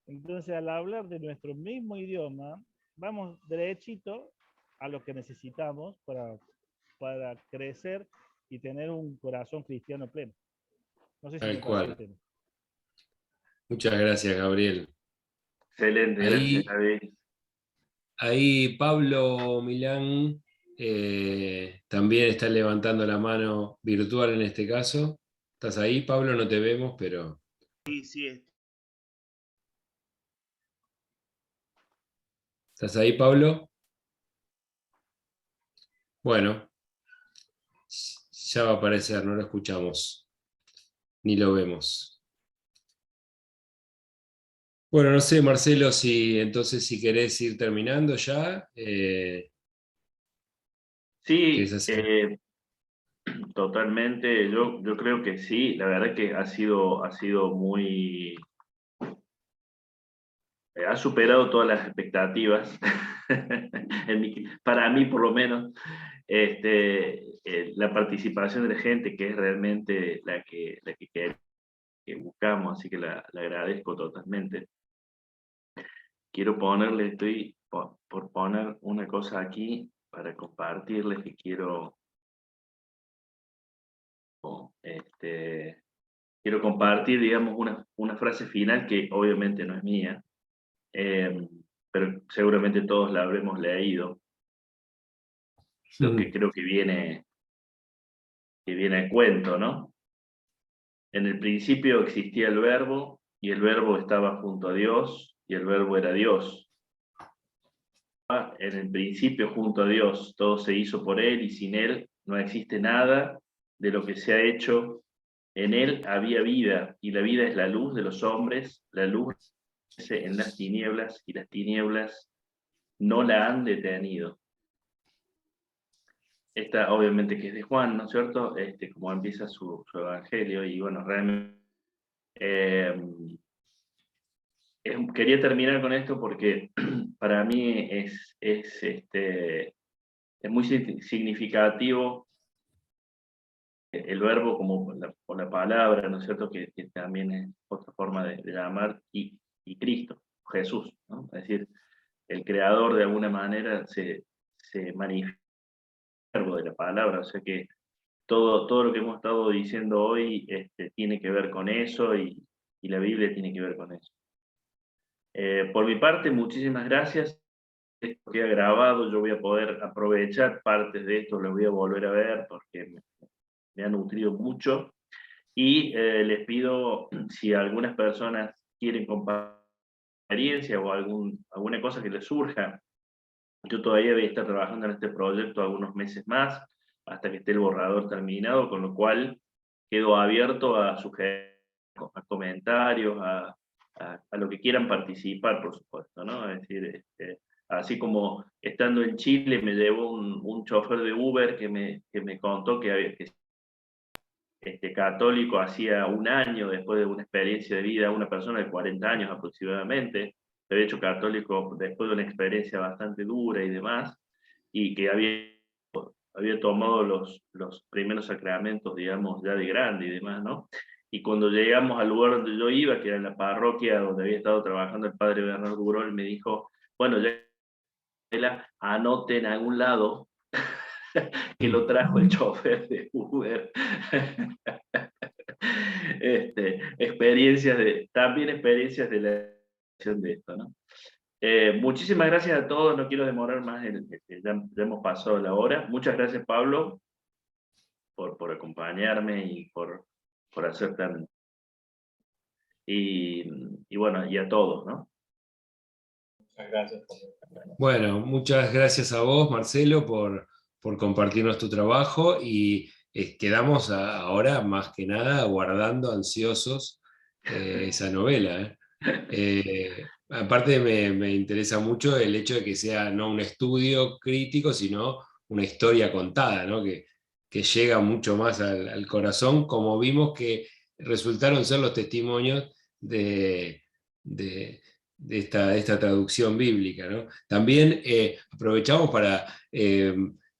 Entonces, al hablar de nuestro mismo idioma, vamos derechito a lo que necesitamos para crecer y tener un corazón cristiano pleno. No sé si Tal me cual. pasé el tema. Muchas gracias, Gabriel. Excelente, gracias, Gabriel. Ahí Pablo Milán también está levantando la mano virtual en este caso. ¿Estás ahí, Pablo? No te vemos, pero... Sí. ¿Estás ahí, Pablo? Bueno, ya va a aparecer, no lo escuchamos, ni lo vemos. Bueno, no sé, Marcelo, si querés ir terminando ya. Sí, totalmente, yo creo que sí, la verdad que ha sido muy... ha superado todas las expectativas, para mí por lo menos, la participación de la gente, que es realmente la que buscamos, así que la agradezco totalmente. Quiero ponerle, estoy por poner una cosa aquí para compartirles que quiero compartir, digamos, una frase final que obviamente no es mía, pero seguramente todos la habremos leído. Lo que creo que viene al cuento, ¿no? En el principio existía el verbo, y el verbo estaba junto a Dios, y el verbo era Dios. En el principio junto a Dios, todo se hizo por Él, y sin Él no existe nada de lo que se ha hecho. En Él había vida, y la vida es la luz de los hombres, la luz en las tinieblas, y las tinieblas no la han detenido. Esta obviamente que es de Juan, ¿no es cierto? Como empieza su evangelio, y bueno, realmente quería terminar con esto porque para mí es muy significativo el verbo como por la palabra, ¿no es cierto? Que también es otra forma de llamar, y Cristo, Jesús, ¿no? Es decir, el creador de alguna manera se manifiesta de la palabra, o sea que todo lo que hemos estado diciendo hoy tiene que ver con eso, y la Biblia tiene que ver con eso. Por mi parte, muchísimas gracias. Esto queda grabado, yo voy a poder aprovechar partes de esto, lo voy a volver a ver porque me ha nutrido mucho, y les pido, si algunas personas quieren compartir experiencia o alguna cosa que les surja, yo todavía voy a estar trabajando en este proyecto algunos meses más, hasta que esté el borrador terminado, con lo cual quedo abierto a sugerencias, a comentarios, a lo que quieran participar, por supuesto, ¿no? Es decir, así como estando en Chile me llevó un chofer de Uber que me contó que católico hacía un año, después de una experiencia de vida, una persona de 40 años aproximadamente, se había hecho católico después de una experiencia bastante dura y demás, y que había tomado los primeros sacramentos, digamos, ya de grande y demás, ¿no? Y cuando llegamos al lugar donde yo iba, que era en la parroquia donde había estado trabajando el padre Bernardo Burol, me dijo, bueno, ya anote en algún lado que lo trajo el chofer de Uber. También experiencias de la de esto, ¿no? Muchísimas gracias a todos, no quiero demorar más, ya hemos pasado la hora. Muchas gracias, Pablo, por acompañarme y por hacer tan... Y bueno, y a todos, ¿no? Muchas gracias. Bueno, muchas gracias a vos, Marcelo, por por compartirnos tu trabajo y quedamos ahora más que nada guardando ansiosos esa novela. Aparte me interesa mucho el hecho de que sea no un estudio crítico, sino una historia contada, ¿no? Que llega mucho más al corazón, como vimos que resultaron ser los testimonios de esta traducción bíblica, ¿no? También aprovechamos para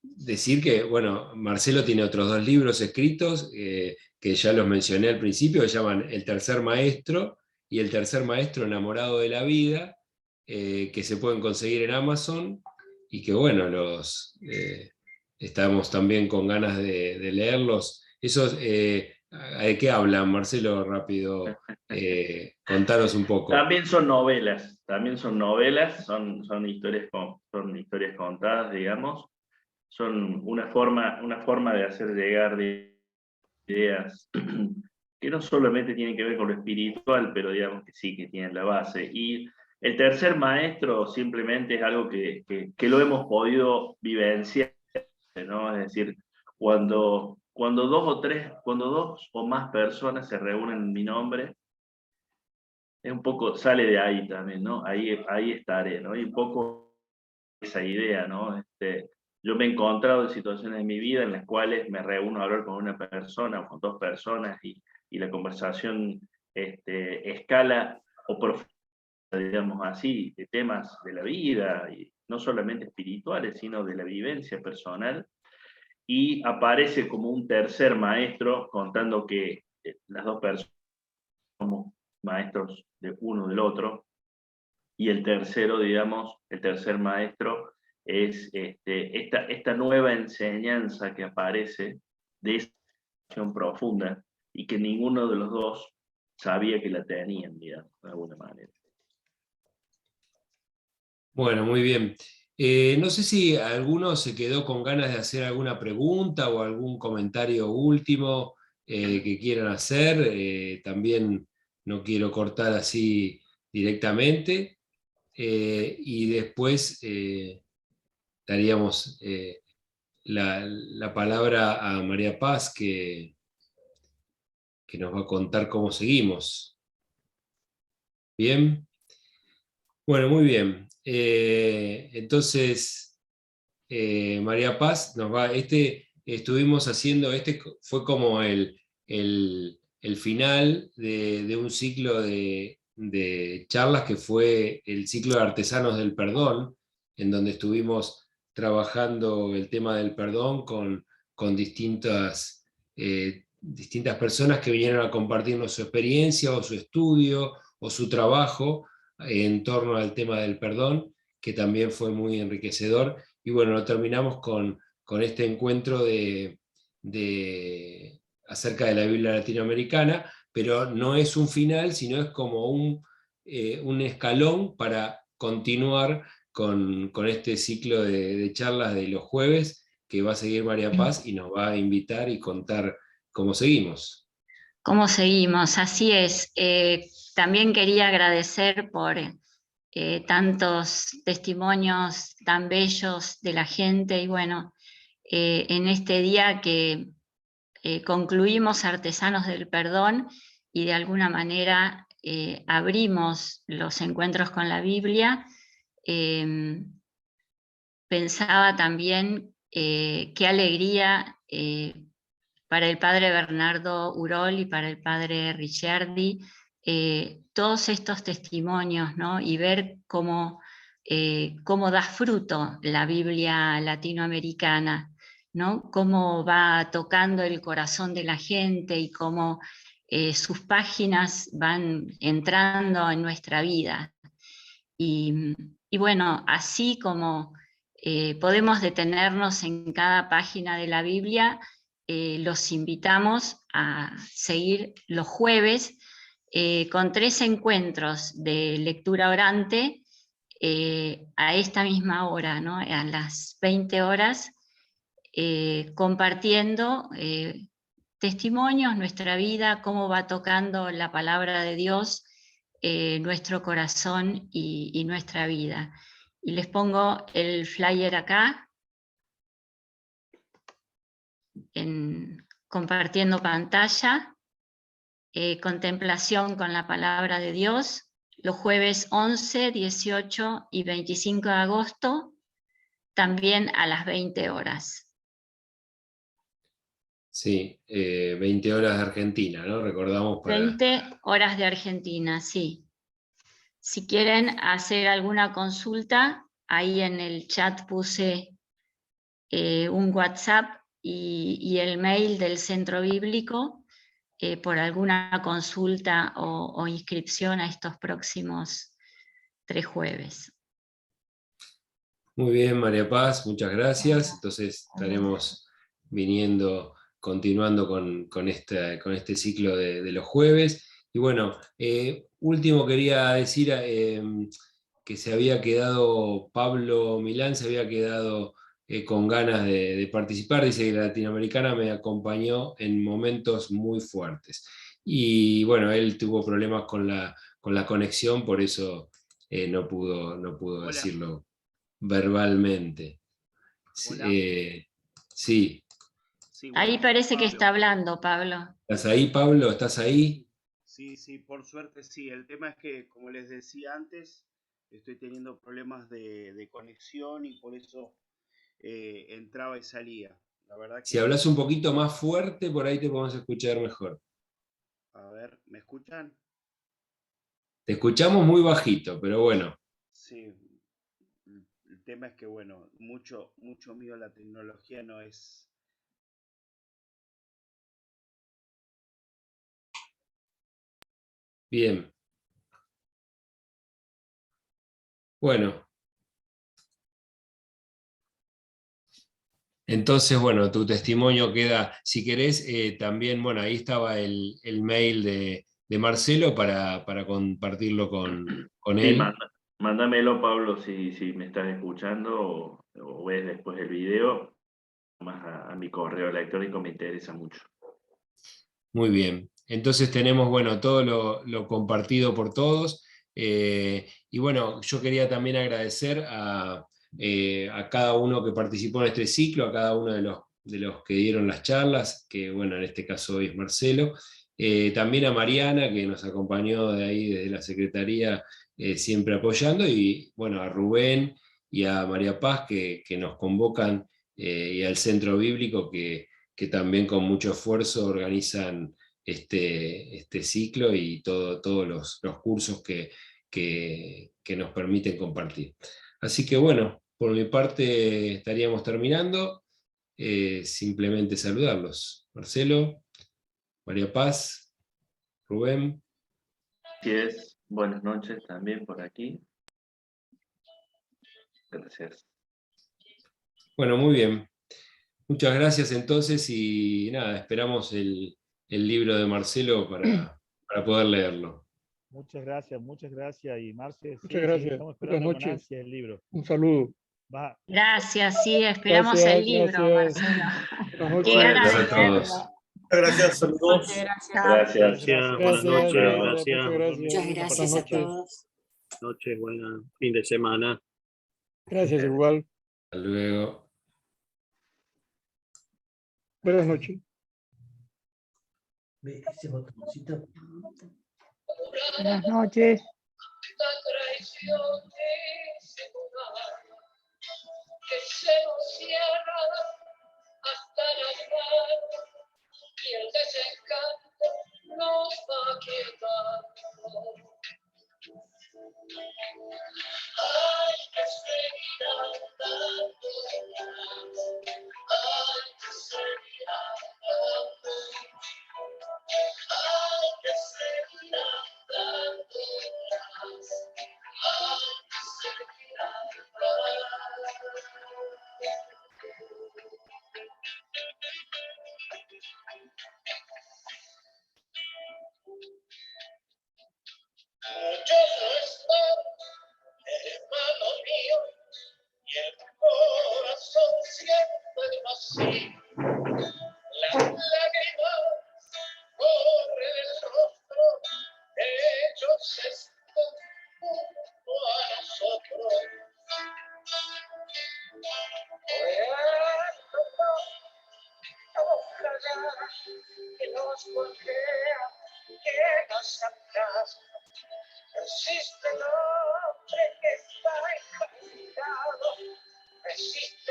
decir que, bueno, Marcelo tiene otros 2 libros escritos, que ya los mencioné al principio, que se llaman El tercer maestro y El tercer maestro enamorado de la vida, que se pueden conseguir en Amazon, y que bueno, estamos también con ganas de leerlos. Esos, ¿de qué hablan, Marcelo? Rápido, contanos un poco. También son novelas, son historias, son historias contadas, digamos. Son una forma de hacer llegar ideas que no solamente tienen que ver con lo espiritual, pero digamos que sí, que tienen la base. Y el tercer maestro simplemente es algo que lo hemos podido vivenciar, ¿no? Es decir, cuando dos o más personas se reúnen en mi nombre, es un poco, sale de ahí también, ¿no? Ahí estaré, ¿no? Y un poco esa idea, ¿no? Yo me he encontrado en situaciones de mi vida en las cuales me reúno a hablar con una persona o con 2 personas y la conversación escala o profundiza, digamos así, de temas de la vida, y no solamente espirituales, sino de la vivencia personal, y aparece como un tercer maestro contando que las 2 personas somos maestros de uno del otro, y el tercero, digamos, el tercer maestro es esta nueva enseñanza que aparece de esa relación profunda y que ninguno de los 2 sabía que la tenían, digamos, de alguna manera. Bueno, muy bien. No sé si alguno se quedó con ganas de hacer alguna pregunta o algún comentario último que quieran hacer. También no quiero cortar así directamente. Y después daríamos la palabra a María Paz, que nos va a contar cómo seguimos. ¿Bien? Bueno, muy bien. Entonces, María Paz nos va. Estuvimos haciendo, fue como el final de un ciclo de charlas que fue el ciclo de Artesanos del Perdón, en donde estuvimos trabajando el tema del perdón con distintas personas que vinieron a compartirnos su experiencia o su estudio o su trabajo en torno al tema del perdón, que también fue muy enriquecedor. Y bueno, lo terminamos con este encuentro acerca de la Biblia latinoamericana, pero no es un final, sino es como un escalón para continuar con este ciclo de charlas de los jueves, que va a seguir María Paz y nos va a invitar y contar cómo seguimos. ¿Cómo seguimos? Así es. También quería agradecer por tantos testimonios tan bellos de la gente, y bueno, en este día que concluimos Artesanos del Perdón y de alguna manera abrimos los encuentros con la Biblia, pensaba también qué alegría para el padre Bernardo Urol y para el padre Ricciardi, todos estos testimonios, ¿no? Y ver cómo da fruto la Biblia latinoamericana, ¿no? Cómo va tocando el corazón de la gente y cómo sus páginas van entrando en nuestra vida. Y bueno, así como podemos detenernos en cada página de la Biblia, los invitamos a seguir los jueves con 3 encuentros de lectura orante a esta misma hora, ¿no? A las 20 horas, compartiendo testimonios, nuestra vida, cómo va tocando la palabra de Dios nuestro corazón y nuestra vida. Y les pongo el flyer acá. compartiendo pantalla, contemplación con la palabra de Dios, los jueves 11, 18 y 25 de agosto, también a las 20 horas. Sí, 20 horas de Argentina, ¿no? Recordamos para... 20 horas de Argentina, sí. Si quieren hacer alguna consulta, ahí en el chat puse un WhatsApp y el mail del Centro Bíblico por alguna consulta o inscripción a estos próximos 3 jueves. Muy bien, María Paz, muchas gracias. Entonces estaremos viniendo, continuando con este ciclo de los jueves. Y bueno, último quería decir que se había quedado, Pablo Milán se había quedado con ganas de participar. Dice que la latinoamericana me acompañó en momentos muy fuertes. Y bueno, él tuvo problemas con la conexión, por eso no pudo decirlo verbalmente. Sí. Ahí parece que está hablando, Pablo. ¿Estás ahí, Pablo? ¿Estás ahí? Sí, por suerte sí. El tema es que, como les decía antes, estoy teniendo problemas de conexión y por eso entraba y salía. La verdad que... Si hablas un poquito más fuerte, por ahí te podemos escuchar mejor. A ver, ¿me escuchan? Te escuchamos muy bajito, pero bueno. Sí. El tema es que, bueno, mucho mío la tecnología no es... Bien. Bueno. Entonces, bueno, tu testimonio queda, si querés, también, bueno, ahí estaba el mail de Marcelo para compartirlo con Sí, él. mándamelo, Pablo, si me estás escuchando o ves después el video. Más a mi correo electrónico me interesa mucho. Muy bien. Entonces tenemos, bueno, todo lo compartido por todos. Y bueno, yo quería también agradecer a cada uno que participó en este ciclo, a cada uno de los que dieron las charlas, que bueno, en este caso hoy es Marcelo. También a Mariana, que nos acompañó de ahí desde la Secretaría, siempre apoyando, y bueno, a Rubén y a María Paz, que nos convocan, y al Centro Bíblico, que también con mucho esfuerzo organizan este ciclo y todos los cursos que nos permiten compartir. Así que bueno, por mi parte estaríamos terminando. Simplemente saludarlos. Marcelo, María Paz, Rubén. Gracias, buenas noches también por aquí. Gracias. Bueno, muy bien. Muchas gracias entonces y nada, esperamos el libro de Marcelo para poder leerlo. Muchas gracias. Y Marce, Muchas sí, gracias. estamos Buenas esperando con noches. ansia el libro. Un saludo. Va. Gracias, sí, esperamos el libro, Marcelo. Qué ganas de leerlo. Gracias, saludos. Gracias. Buenas noches, gracias. Muchas gracias a todos. Noches, buen fin de semana. Gracias, igual. Hasta luego. Buenas noches. Buenas noches. Que se nos cierra hasta las manos y el desencanto nos va quietando. Hay que seguir andando, hay que seguir andando, hay que seguir andando, hay que seguir andando. Muchos no están, hermano mío, y el corazón siente vacío. Las lágrimas corren el rostro, ellos están junto a nosotros. Por eso no que nos golpea, que nos aplasta. Resiste el hombre que está incapacitado, resiste